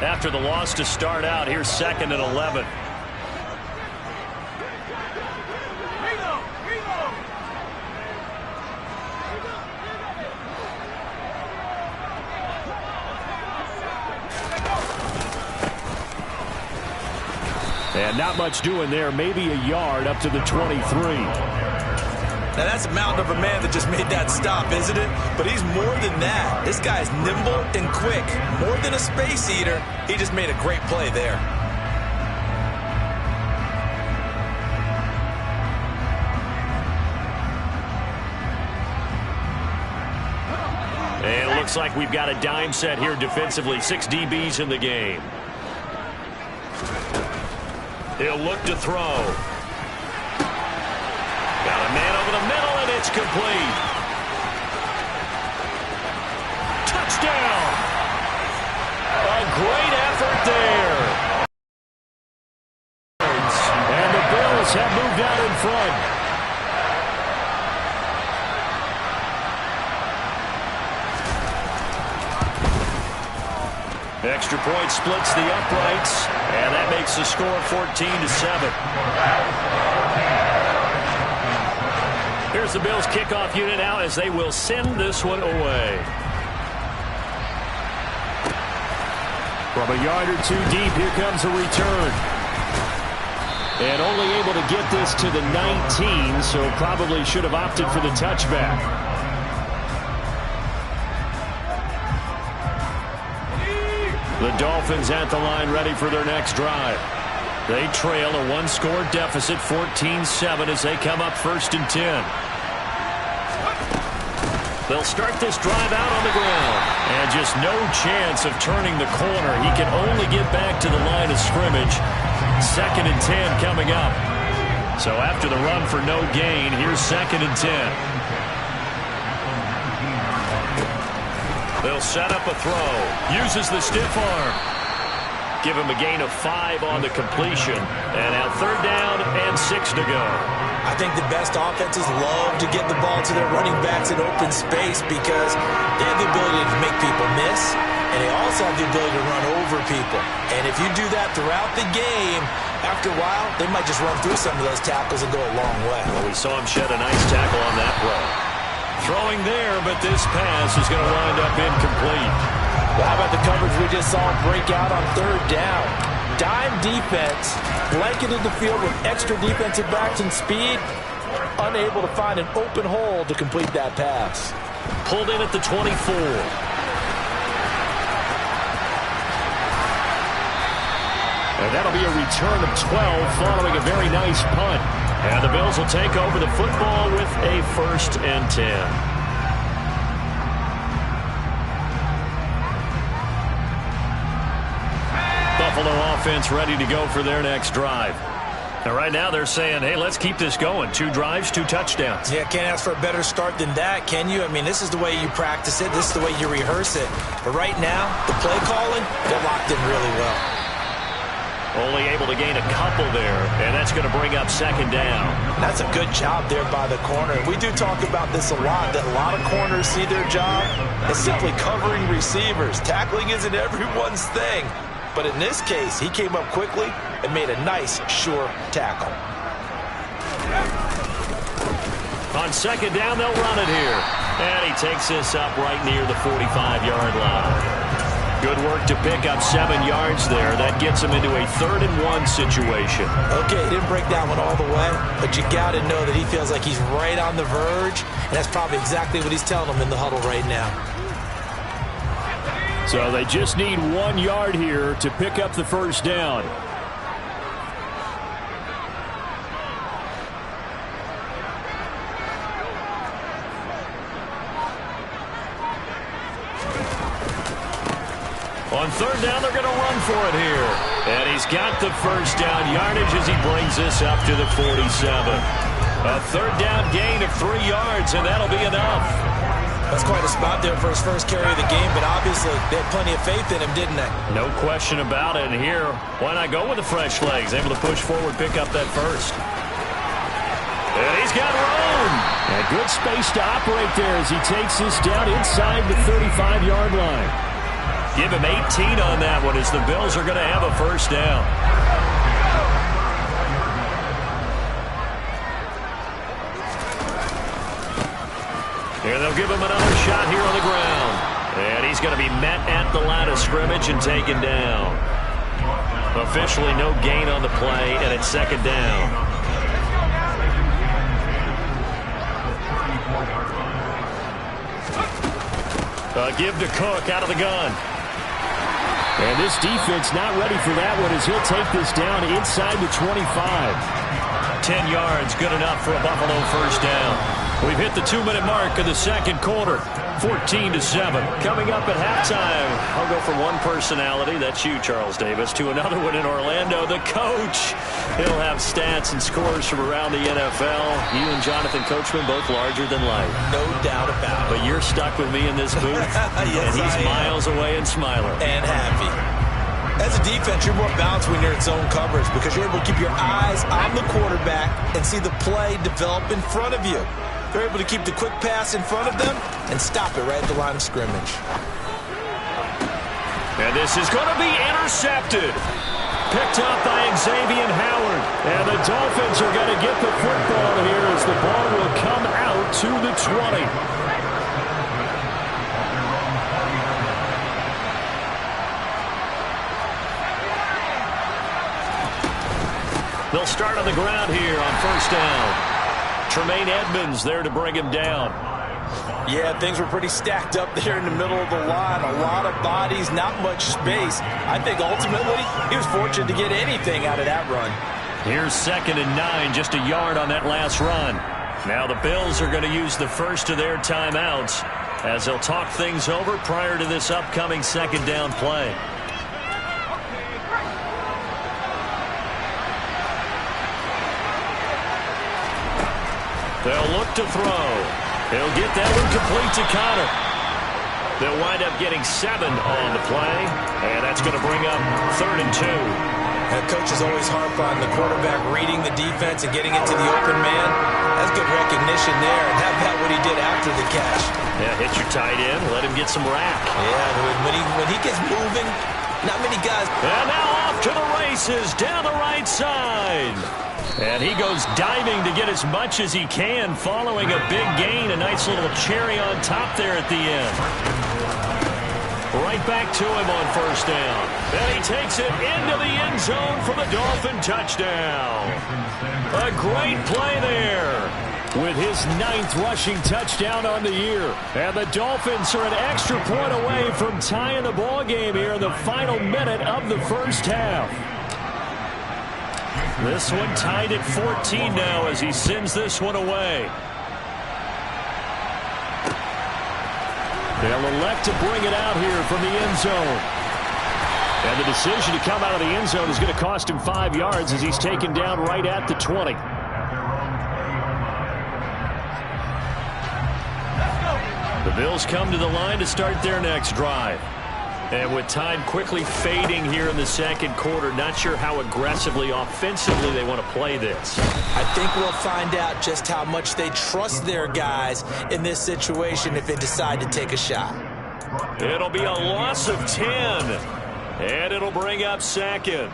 After the loss to start out, here's 2nd and 11. And not much doing there, maybe a yard up to the 23. Now, that's a mountain of a man that just made that stop, isn't it? But he's more than that. This guy's nimble and quick. More than a space eater, he just made a great play there. And it looks like we've got a dime set here defensively. 6 DBs in the game. He'll look to throw. Got a man over the middle, and it's complete. Touchdown! A great effort there. Bills have moved out in front. Extra point splits the uprights, and that makes the score 14-7. Here's the Bills kickoff unit now as they will send this one away. From a yard or two deep, here comes a return. And only able to get this to the 19, so probably should have opted for the touchback. The Dolphins at the line ready for their next drive. They trail a one-score deficit, 14-7, as they come up 1st and 10. They'll start this drive out on the ground. And just no chance of turning the corner. He can only get back to the line of scrimmage. 2nd and 10 coming up. So after the run for no gain, here's 2nd and 10. They'll set up a throw. Uses the stiff arm. Give him a gain of 5 on the completion. And now 3rd down and 6 to go. I think the best offenses love to get the ball to their running backs in open space because they have the ability to make people miss, and they also have the ability to run over people. And if you do that throughout the game, after a while, they might just run through some of those tackles and go a long way. Well, we saw him shed a nice tackle on that play. Throwing there, but this pass is going to wind up incomplete. Well, how about the coverage we just saw break out on 3rd down? Dime defense, blanketed the field with extra defensive backs and speed, unable to find an open hole to complete that pass. Pulled in at the 24. And that'll be a return of 12 following a very nice punt. And the Bills will take over the football with a 1st and 10. Buffalo offense ready to go for their next drive. And right now they're saying, hey, let's keep this going. 2 drives, 2 touchdowns. Yeah, can't ask for a better start than that, can you? I mean, this is the way you practice it. This is the way you rehearse it. But right now, the play calling, they're locked in really well. Only able to gain a couple there, and that's going to bring up 2nd down. That's a good job there by the corner. We do talk about this a lot, that a lot of corners see their job as simply covering receivers. Tackling isn't everyone's thing. But in this case, he came up quickly and made a nice, sure tackle. On 2nd down, they'll run it here. And he takes this up right near the 45-yard line. Good work to pick up 7 yards there. That gets him into a 3rd and 1 situation. Okay, he didn't break that one all the way, but you got to know that he feels like he's right on the verge, and that's probably exactly what he's telling them in the huddle right now. So they just need 1 yard here to pick up the 1st down. On 3rd down, they're going to run for it here. And he's got the 1st down yardage as he brings this up to the 47. A 3rd down gain of 3 yards, and that'll be enough. That's quite a spot there for his first carry of the game, but obviously they had plenty of faith in him, didn't they? No question about it. And here, why not go with the fresh legs? Able to push forward, pick up that 1st. And he's got room. A good space to operate there as he takes this down inside the 35-yard line. Give him 18 on that one as the Bills are going to have a 1st down. And they'll give him another shot here on the ground. And he's going to be met at the line of scrimmage and taken down. Officially no gain on the play, and it's 2nd down. Give to Cook out of the gun. And this defense not ready for that one as he'll take this down inside the 25. 10 yards, good enough for a Buffalo 1st down. We've hit the 2-minute mark of the 2nd quarter. 14-7. Coming up at halftime, I'll go from one personality, that's you, Charles Davis, to another one in Orlando, the coach. He'll have stats and scores from around the NFL. You and Jonathan Coachman, both larger than life. No doubt about it. But you're stuck with me in this booth, yes, and he's miles away and smiling. And happy. As a defense, you're more balanced when you're in zone coverage because you're able to keep your eyes on the quarterback and see the play develop in front of you. They're able to keep the quick pass in front of them and stop it right at the line of scrimmage. And this is going to be intercepted. Picked up by Xavier Howard. And the Dolphins are going to get the football here as the ball will come out to the 20. They'll start on the ground here on first down. Tremaine Edmonds there to bring him down. Yeah, things were pretty stacked up there in the middle of the line. A lot of bodies, not much space. I think ultimately he was fortunate to get anything out of that run. Here's 2nd and 9, just a yard on that last run. Now the Bills are going to use the first of their timeouts as they'll talk things over prior to this upcoming second down play. They'll look to throw. He'll get that one complete to Connor. They'll wind up getting 7 on the play, and that's going to bring up 3rd and 2. Coaches always harp on the quarterback reading the defense and getting into the open man. That's good recognition there, and have that what he did after the catch. Yeah, hit your tight end, let him get some rack. Yeah, when he gets moving, not many guys. And now off to the races down the right side. And he goes diving to get as much as he can following a big gain. A nice little cherry on top there at the end. Right back to him on first down. And he takes it into the end zone for the Dolphin touchdown. A great play there with his 9th rushing touchdown on the year. And the Dolphins are an extra point away from tying the ball game here in the final minute of the first half. This one tied at 14 now as he sends this one away. They'll elect to bring it out here from the end zone. And the decision to come out of the end zone is going to cost him 5 yards as he's taken down right at the 20. The Bills come to the line to start their next drive. And with time quickly fading here in the second quarter, not sure how aggressively, offensively they want to play this. I think we'll find out just how much they trust their guys in this situation if they decide to take a shot. It'll be a loss of 10, and it'll bring up 2nd.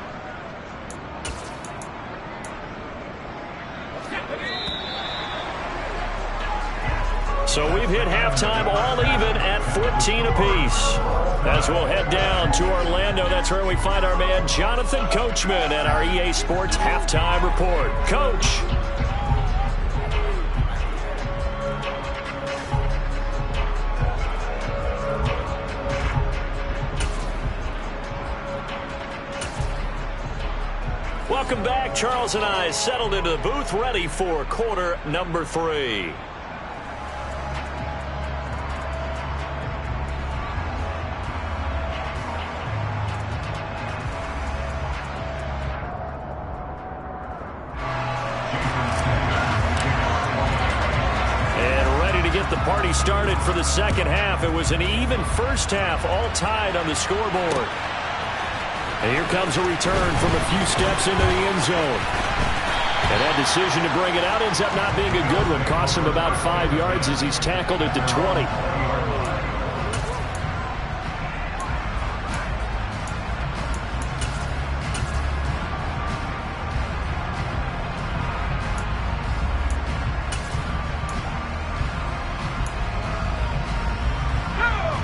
So we've hit halftime all even at 14 apiece. As we'll head down to Orlando, that's where we find our man Jonathan Coachman at our EA Sports Halftime Report. Coach. Welcome back. Charles and I settled into the booth, ready for quarter number 3. Party started for the second half. It was an even first half, all tied on the scoreboard. And here comes a return from a few steps into the end zone. And that decision to bring it out ends up not being a good one. Costs him about 5 yards as he's tackled at the 20.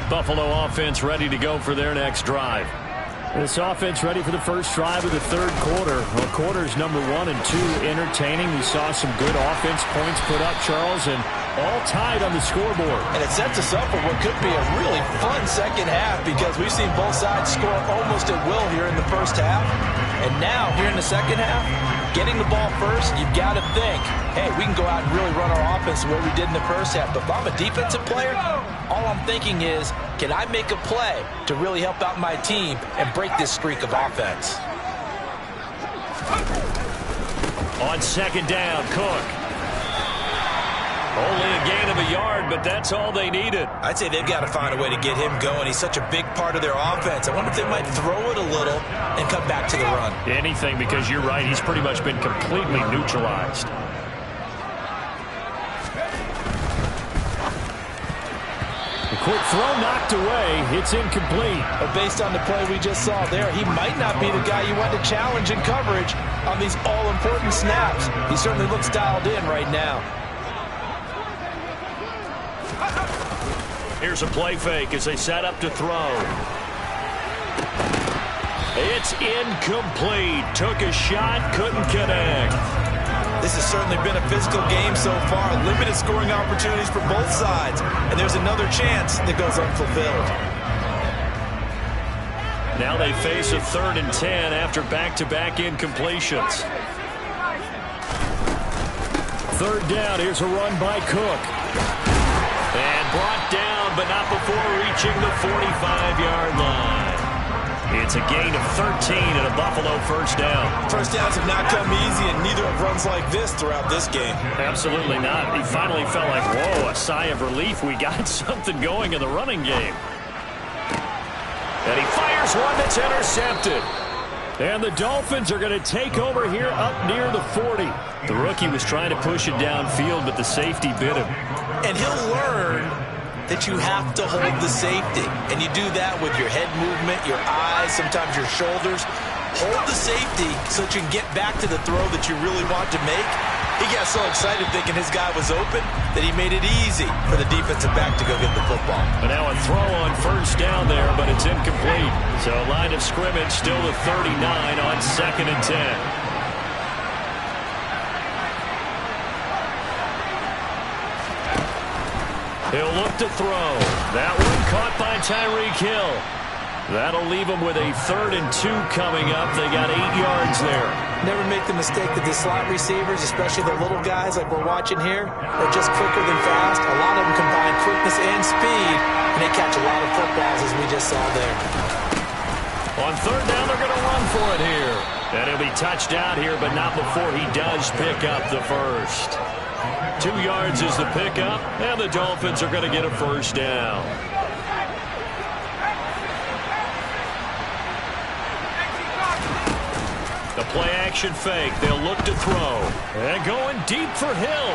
Buffalo offense ready to go for their next drive. This offense ready for the first drive of the third quarter. Well, quarters number 1 and 2 entertaining. We saw some good offense points put up, Charles, and all tied on the scoreboard. And it sets us up for what could be a really fun second half because we've seen both sides score almost at will here in the first half. And now, here in the second half, getting the ball first, you've got to think, hey, we can go out and really run our offense the way we did in the first half. But if I'm a defensive player, all I'm thinking is, can I make a play to really help out my team and break this streak of offense? On second down, Cook. Only a gain of a yard, but that's all they needed. I'd say they've got to find a way to get him going. He's such a big part of their offense. I wonder if they might throw it a little and come back to the run. Anything, because you're right. He's pretty much been completely neutralized. The quick throw knocked away. It's incomplete. But based on the play we just saw there, he might not be the guy you want to challenge in coverage on these all-important snaps. He certainly looks dialed in right now. Here's a play fake as they set up to throw. It's incomplete. Took a shot, couldn't connect. This has certainly been a physical game so far. Limited scoring opportunities for both sides. And there's another chance that goes unfulfilled. Now they face a 3rd and 10 after back-to-back incompletions. 3rd down. Here's a run by Cook. And brought down, but not before reaching the 45-yard line. It's a gain of 13 and a Buffalo first down. First downs have not come easy, and neither have runs like this throughout this game. Absolutely not. He finally felt like, whoa, a sigh of relief. We got something going in the running game. And he fires one that's intercepted. And the Dolphins are going to take over here up near the 40. The rookie was trying to push it downfield, but the safety bit him. And he'll learn that you have to hold the safety. And you do that with your head movement, your eyes, sometimes your shoulders. Hold the safety so that you can get back to the throw that you really want to make. He got so excited thinking his guy was open that he made it easy for the defensive back to go get the football. But now a throw on first down there, but it's incomplete. So line of scrimmage still to 39 on 2nd and 10. He'll look to throw. That one caught by Tyreek Hill. That'll leave them with a 3rd and 2 coming up. They got 8 yards there. Never make the mistake that the slot receivers, especially the little guys like we're watching here, are just quicker than fast. A lot of them combine quickness and speed, and they catch a lot of footballs, as we just saw there. On 3rd down, they're going to run for it here. And he'll be touched out here, but not before he does pick up the first. 2 yards is the pickup, and the Dolphins are going to get a first down. The play-action fake. They'll look to throw. And going deep for Hill.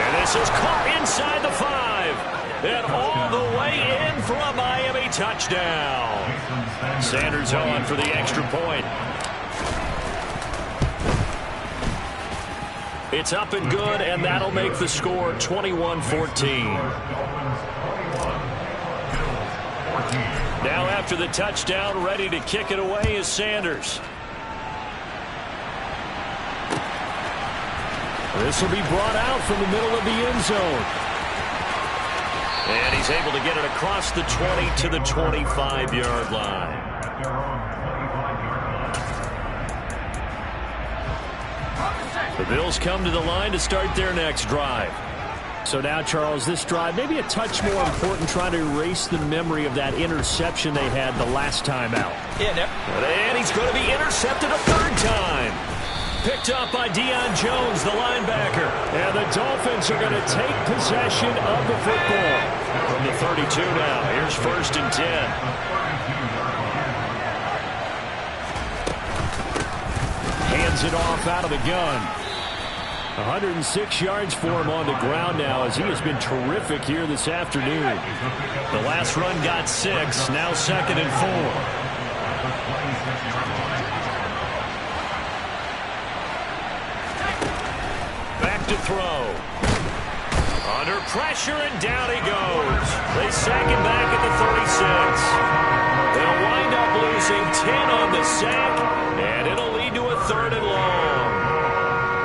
And this is caught inside the 5. And all the way in for a Miami touchdown. Sanders on for the extra point. It's up and good, and that'll make the score 21-14. Now after the touchdown, ready to kick it away is Sanders. This will be brought out from the middle of the end zone. And he's able to get it across the 20 to the 25-yard line. The Bills come to the line to start their next drive. So now, Charles, this drive maybe a touch more important, trying to erase the memory of that interception they had the last time out. And he's going to be intercepted a 3rd time. Picked up by Deion Jones, the linebacker. And the Dolphins are going to take possession of the football. From the 32 now. Here's 1st and 10. Hands it off out of the gun. 106 yards for him on the ground now, as he has been terrific here this afternoon. The last run got 6. Now 2nd and 4. To throw. Under pressure, and down he goes. They sack him back at the 36. They'll wind up losing 10 on the sack, and it'll lead to a 3rd and long.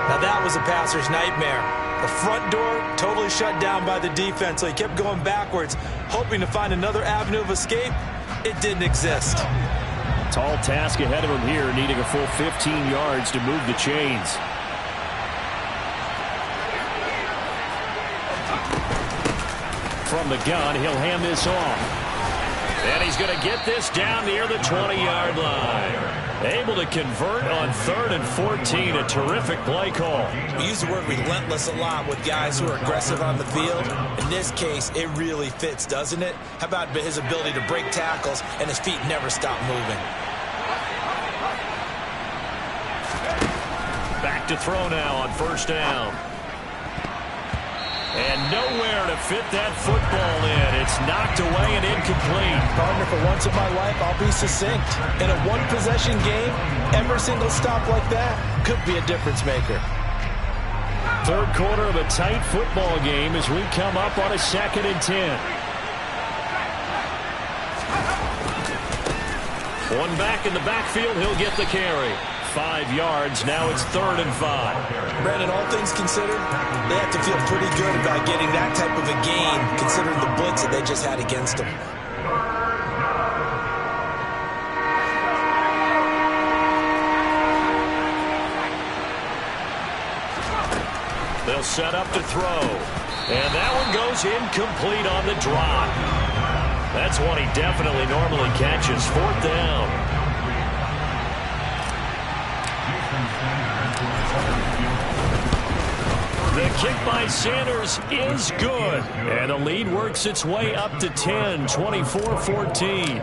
Now that was a passer's nightmare. The front door totally shut down by the defense, so he kept going backwards, hoping to find another avenue of escape. It didn't exist. Tall task ahead of him here, needing a full 15 yards to move the chains. From the gun, he'll hand this off. And he's going to get this down near the 20-yard line. Able to convert on 3rd and 14. A terrific play call. We use the word relentless a lot with guys who are aggressive on the field. In this case, it really fits, doesn't it? How about his ability to break tackles and his feet never stop moving? Back to throw now on 1st down. And nowhere to fit that football in. It's knocked away and incomplete. Partner, for once in my life, I'll be succinct. In a one-possession game, every single stop like that could be a difference maker. 3rd quarter of a tight football game as we come up on a 2nd and 10. One back in the backfield, he'll get the carry. 5 yards, now it's 3rd and 5. Brandon, all things considered, they have to feel pretty good about getting that type of a gain, considering the blitz that they just had against them. They'll set up to throw. And that one goes incomplete on the drop. That's one he definitely normally catches. 4th down. The kick by Sanders is good. And the lead works its way up to 10, 24-14.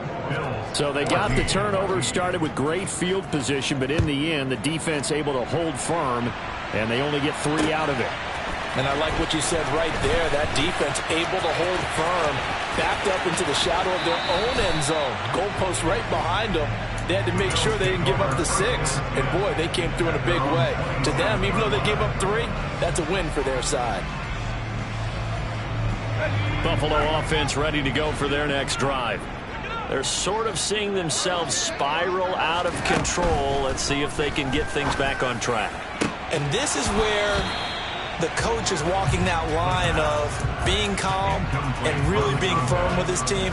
So they got the turnover started with great field position, but in the end, the defense able to hold firm, and they only get 3 out of it. And I like what you said right there. That defense able to hold firm, backed up into the shadow of their own end zone. Goalpost right behind them. They had to make sure they didn't give up the 6. And, boy, they came through in a big way. To them, even though they gave up 3, that's a win for their side. Buffalo offense ready to go for their next drive. They're sort of seeing themselves spiral out of control. Let's see if they can get things back on track. And this is where the coach is walking that line of being calm and really being firm with his team.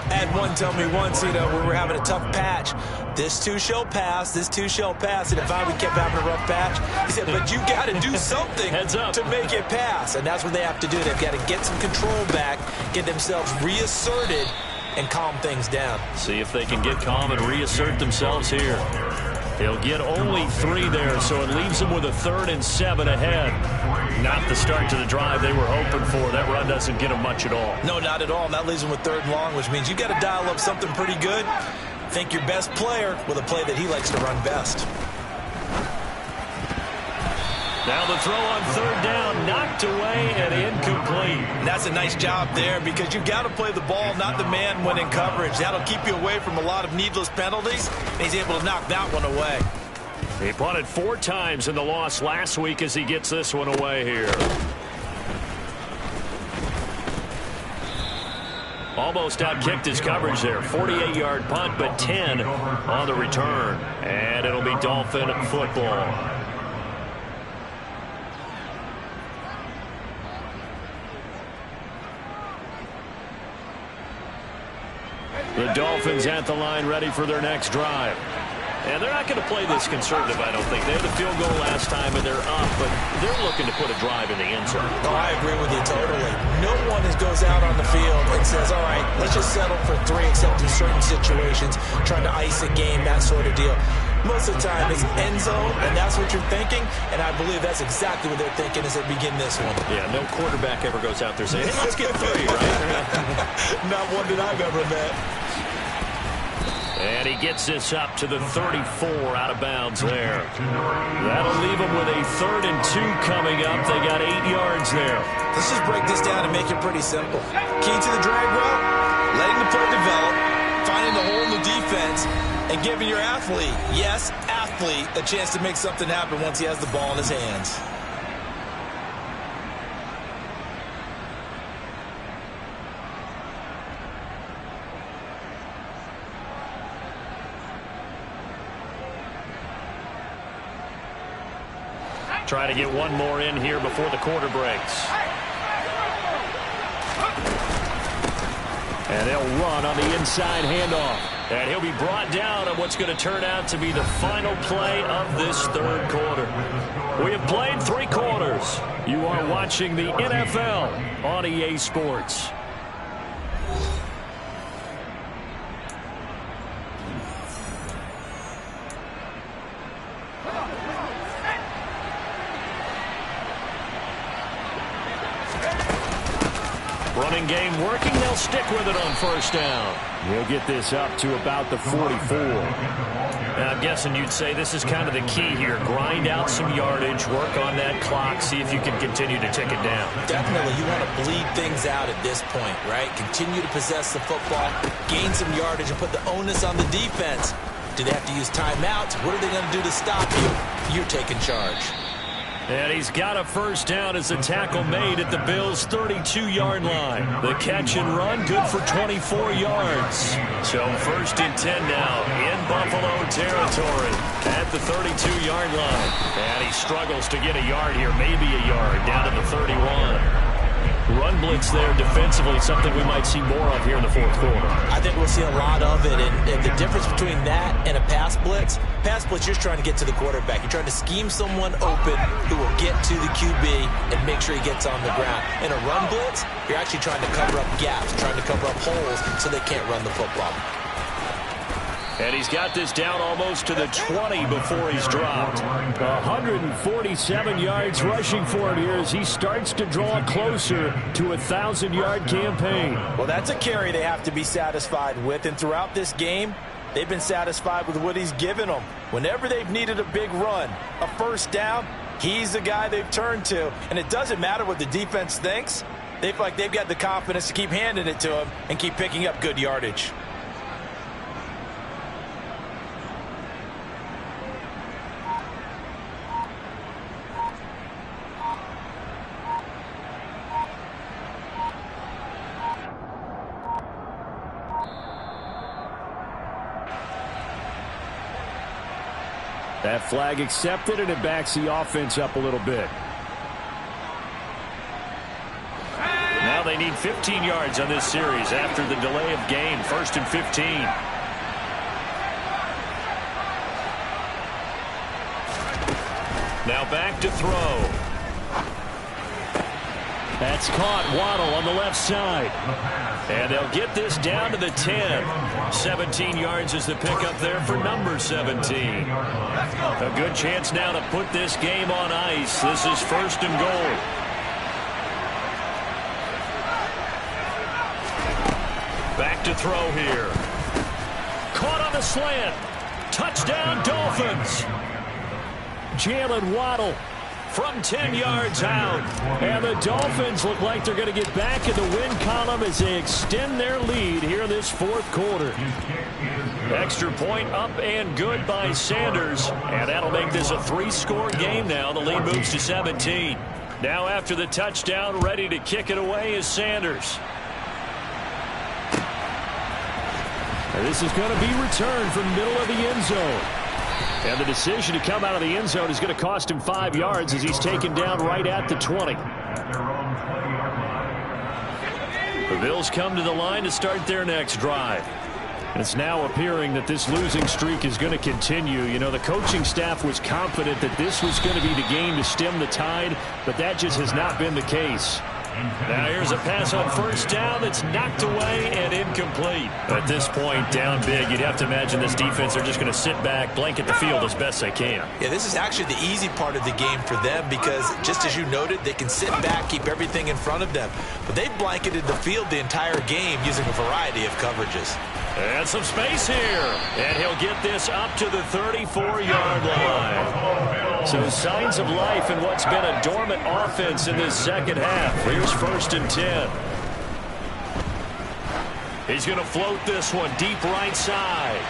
I had one tell me once, when we were having a tough patch, this too shall pass, this too shall pass. And if we kept having a rough patch, he said, but you got to do something Heads up. to make it pass. And that's what they have to do. They've got to get some control back, get themselves reasserted, and calm things down. See if they can get calm and reassert themselves here. He'll get only 3 there, so it leaves them with a 3rd and 7 ahead. Not the start to the drive they were hoping for. That run doesn't get them much at all. No, not at all. And that leaves them with 3rd and long, which means you got to dial up something pretty good. Think your best player with a play that he likes to run best. Now the throw on 3rd down, knocked away and incomplete. And that's a nice job there because you've got to play the ball, not the man when in coverage. That'll keep you away from a lot of needless penalties. And he's able to knock that one away. He punted 4 times in the loss last week as he gets this one away here. Almost outkicked his coverage there. 48-yard punt, but 10 on the return. And it'll be Dolphin football. The Dolphins at the line ready for their next drive. And they're not going to play this conservative, I don't think. They had the field goal last time, and they're up, but they're looking to put a drive in the end zone. Oh, I agree with you totally. No one goes out on the field and says, all right, let's just settle for 3, except in certain situations, trying to ice a game, that sort of deal. Most of the time, it's end zone, and that's what you're thinking, and I believe that's exactly what they're thinking as they begin this one. Yeah, no quarterback ever goes out there saying, hey, let's get 3, right? Not one that I've ever met. And he gets this up to the 34 out of bounds there. That'll leave him with a 3rd and 2 coming up. They got 8 yards there. Let's just break this down and make it pretty simple. Key to the drag route, letting the play develop, finding the hole in the defense, and giving your athlete, yes, athlete, a chance to make something happen once he has the ball in his hands. Try to get one more in here before the quarter breaks. And they'll run on the inside handoff. And he'll be brought down on what's going to turn out to be the final play of this 3rd quarter. We have played 3 quarters. You are watching the NFL on EA Sports. Running game working. They'll stick with it on first down. He'll get this up to about the 44. And I'm guessing you'd say this is kind of the key here. Grind out some yardage, work on that clock, see if you can continue to tick it down. Definitely, you want to bleed things out at this point, right? Continue to possess the football, gain some yardage, and put the onus on the defense. Do they have to use timeouts? What are they going to do to stop you? You're taking charge. And he's got a first down as the tackle made at the Bills' 32-yard line. The catch and run, good for 24 yards. So 1st and 10 now in Buffalo territory at the 32-yard line. And he struggles to get a yard here, maybe a yard, down to the 31. Run blitz there defensively, something we might see more of here in the 4th quarter. I think we'll see a lot of it, and the difference between that and a pass blitz, you're trying to get to the quarterback. You're trying to scheme someone open who will get to the QB and make sure he gets on the ground. In a run blitz, you're actually trying to cover up gaps, trying to cover up holes so they can't run the football. And he's got this down almost to the 20 before he's dropped. 147 yards rushing for him here as he starts to draw closer to a 1,000-yard campaign. Well, that's a carry they have to be satisfied with, and throughout this game, they've been satisfied with what he's given them. Whenever they've needed a big run, a first down, he's the guy they've turned to. And it doesn't matter what the defense thinks. They feel like they've got the confidence to keep handing it to him and keep picking up good yardage. That flag accepted, and it backs the offense up a little bit. Now they need 15 yards on this series after the delay of game. 1st and 15. Now back to throw. That's caught. Waddle on the left side. And they'll get this down to the 10. 17 yards is the pickup there for number 17. A good chance now to put this game on ice. This is 1st and goal. Back to throw here. Caught on the slant. Touchdown, Dolphins. Jalen Waddle from 10 yards out. And the Dolphins look like they're going to get back in the win column as they extend their lead here in this 4th quarter. Extra point up and good by Sanders. And that'll make this a 3-score game now. The lead moves to 17. Now after the touchdown, ready to kick it away is Sanders. And this is going to be returned from middle of the end zone. And the decision to come out of the end zone is going to cost him 5 yards as he's taken down right at the 20. The Bills come to the line to start their next drive. It's now appearing that this losing streak is going to continue. You know, the coaching staff was confident that this was going to be the game to stem the tide, but that just has not been the case. Now here's a pass on first down that's knocked away and incomplete. At this point, down big, you'd have to imagine this defense are just going to sit back, blanket the field as best they can. Yeah, this is actually the easy part of the game for them because, just as you noted, they can sit back, keep everything in front of them. But they've blanketed the field the entire game using a variety of coverages. And some space here. And he'll get this up to the 34-yard line. So signs of life in what's been a dormant offense in this second half. Here's 1st and 10. He's going to float this one deep right side.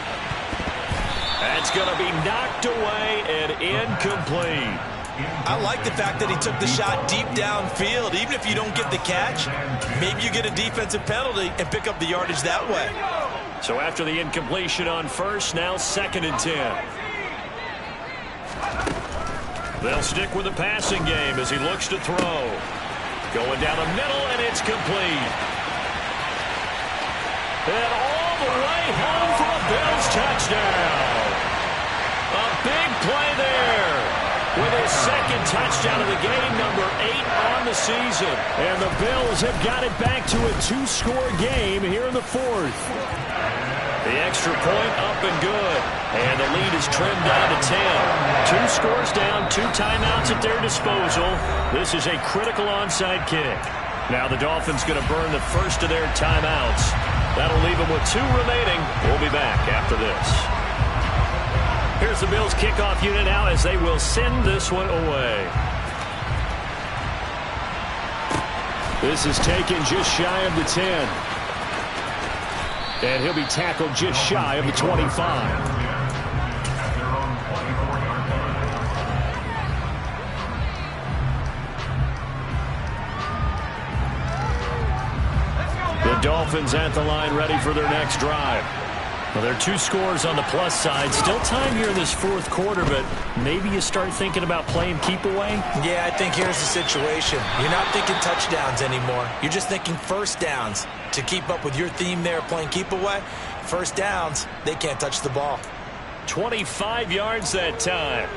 That's going to be knocked away and incomplete. I like the fact that he took the shot deep downfield. Even if you don't get the catch, maybe you get a defensive penalty and pick up the yardage that way. So after the incompletion on first, now 2nd and 10. They'll stick with the passing game as he looks to throw. Going down the middle, and it's complete. And all the way home for a Bills touchdown. A big play there with his 2nd touchdown of the game, number 8 on the season. And the Bills have got it back to a 2-score game here in the 4th. The extra point up and good. And the lead is trimmed down to 10. 2 scores down, 2 timeouts at their disposal. This is a critical onside kick. Now the Dolphins going to burn the first of their timeouts. That'll leave them with 2 remaining. We'll be back after this. Here's the Bills kickoff unit now as they will send this one away. This is taken just shy of the 10. And he'll be tackled just shy of the 25. The Dolphins at the line ready for their next drive. Well, there are 2 scores on the plus side. Still time here in this fourth quarter, but maybe you start thinking about playing keep away? Yeah, I think here's the situation. You're not thinking touchdowns anymore. You're just thinking first downs. To keep up with your theme there, playing keep away, first downs, they can't touch the ball. 25 yards that time.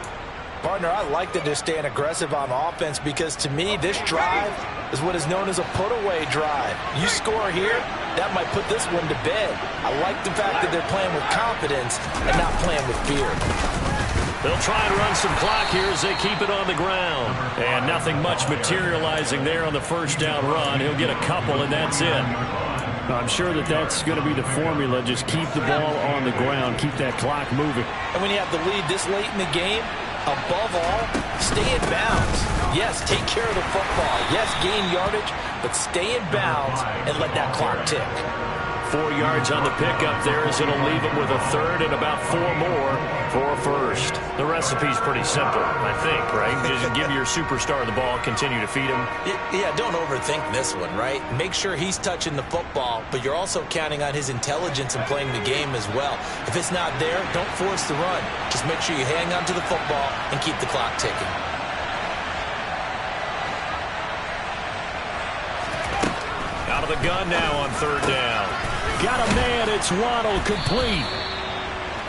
Partner, I like that they're staying aggressive on offense because to me, this drive is what is known as a put-away drive. You score here, that might put this one to bed. I like the fact that they're playing with confidence and not playing with fear. They'll try and run some clock here as they keep it on the ground. And nothing much materializing there on the first down run. He'll get a couple, and that's it. I'm sure that's going to be the formula. Just keep the ball on the ground. Keep that clock moving. And when you have the lead this late in the game, above all, stay in bounds. Yes, take care of the football. Yes, gain yardage, but stay in bounds and let that clock tick. 4 yards on the pickup there as it'll leave him with a third and about 4 more for a first. The recipe's pretty simple, I think, right? Just give your superstar the ball, continue to feed him. Yeah, don't overthink this one, right? Make sure he's touching the football, but you're also counting on his intelligence in playing the game as well. If it's not there, don't force the run. Just make sure you hang on to the football and keep the clock ticking. Out of the gun now on third down. Got a man, it's Waddle, complete.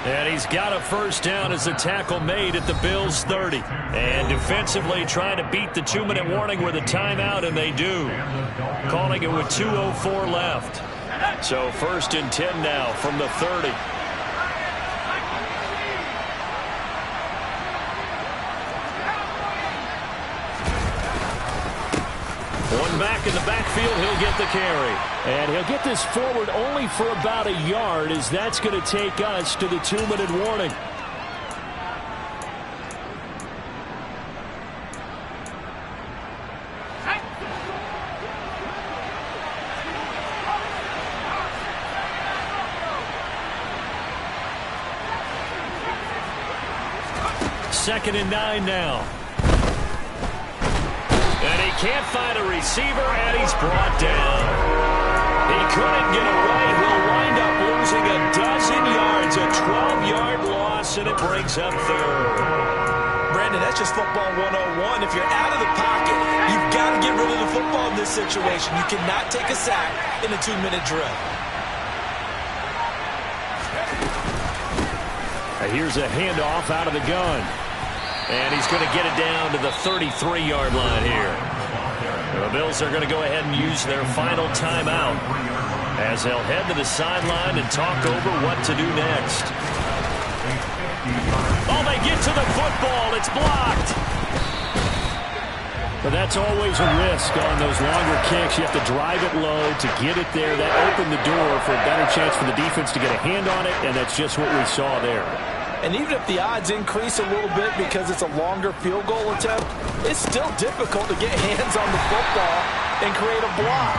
And he's got a first down as the tackle made at the Bills' 30. And defensively trying to beat the 2-minute warning with a timeout, and they do. Calling it with 2:04 left. So 1st and 10 now from the 30. One back in the backfield, he'll get the carry. And he'll get this forward only for about a yard, as that's going to take us to the 2-minute warning. Second and 9 now. And he can't find a receiver, and he's brought down. He couldn't get away. He'll wind up losing a dozen yards, a 12-yard loss, and it brings up third. Brandon, that's just football 101. If you're out of the pocket, you've got to get rid of the football in this situation. You cannot take a sack in a 2-minute drill. Here's a handoff out of the gun. And he's going to get it down to the 33-yard line here. The Bills are going to go ahead and use their final timeout as they'll head to the sideline and talk over what to do next. Oh, they get to the football. It's blocked. But that's always a risk on those longer kicks. You have to drive it low to get it there. That opened the door for a better chance for the defense to get a hand on it, and that's just what we saw there. And even if the odds increase a little bit because it's a longer field goal attempt, it's still difficult to get hands on the football and create a block.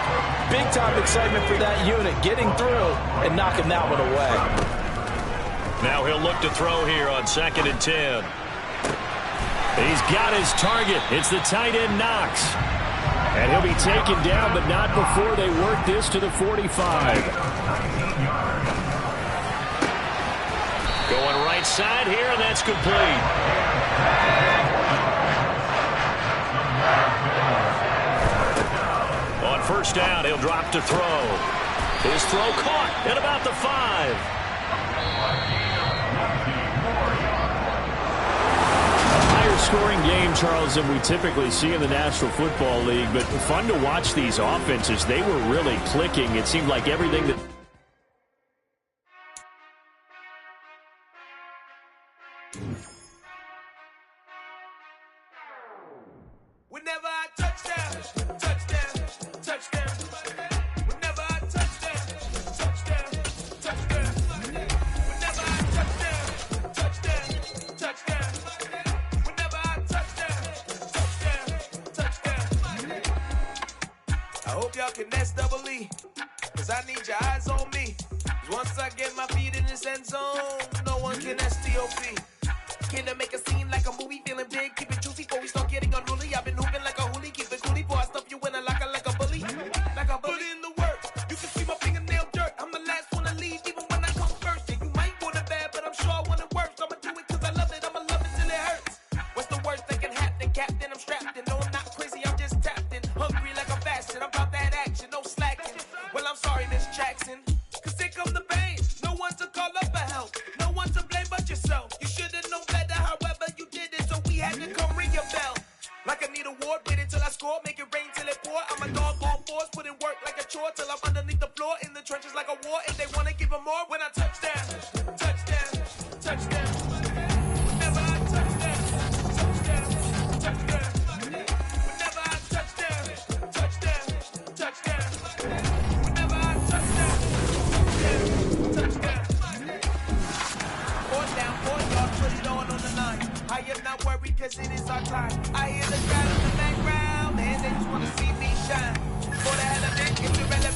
Big-time excitement for that unit, getting through and knocking that one away. Now he'll look to throw here on 2nd and 10. He's got his target. It's the tight end, Knox. And he'll be taken down, but not before they work this to the 45. Going right side here, and that's complete. On first down, he'll drop to throw. His throw caught at about the 5. Scoring game, Charles, than we typically see in the National Football League, but fun to watch these offenses. They were really clicking. It seemed like everything that... Whenever I touch down, y'all can nest double E. Cause I need your eyes on me. Cause once I get my feet in this end zone, no one can STOP. Can I make a scene like a movie? Feeling big, keep it juicy before we start getting unruly. I've been hooping like a hoolie, keep it coolie before I stuff you in a locker like a bully. Like a bully. Put in the work, you can see my fingernail dirt. I'm the last one to leave, even when I come first. And you might want it bad, but I'm sure I want it worse. I'ma do it cause I love it, I'ma love it till it hurts. What's the worst that can happen? Captain, I'm strapped in. No, I'm not crazy, I'm just tapped in. Hungry like I'm fasting, I'm about that action, no slacking. Well, I'm sorry, Miss Jackson. Cause here come the pain. No one to call up for help. No one to blame but yourself. You should've known better, however you did it. So we had to come ring your bell. Like I need a ward, wait until I score. Make it rain till it pour. I'm a dog on force, put in work like a chore. Till I'm underneath the floor, in the trenches like a war. If they wanna give them more, when I touch down, touchdown, touchdown. Whenever I touch down, touchdown, touchdown. Whenever I touch down, touchdown, touchdown. Whenever I touch down, touchdown. Fourth down, 4 yards, put it on the line. I am not worried cause it is our time. I hear the crowd in the background and they just wanna see me shine. For the hell of it, it's irrelevant.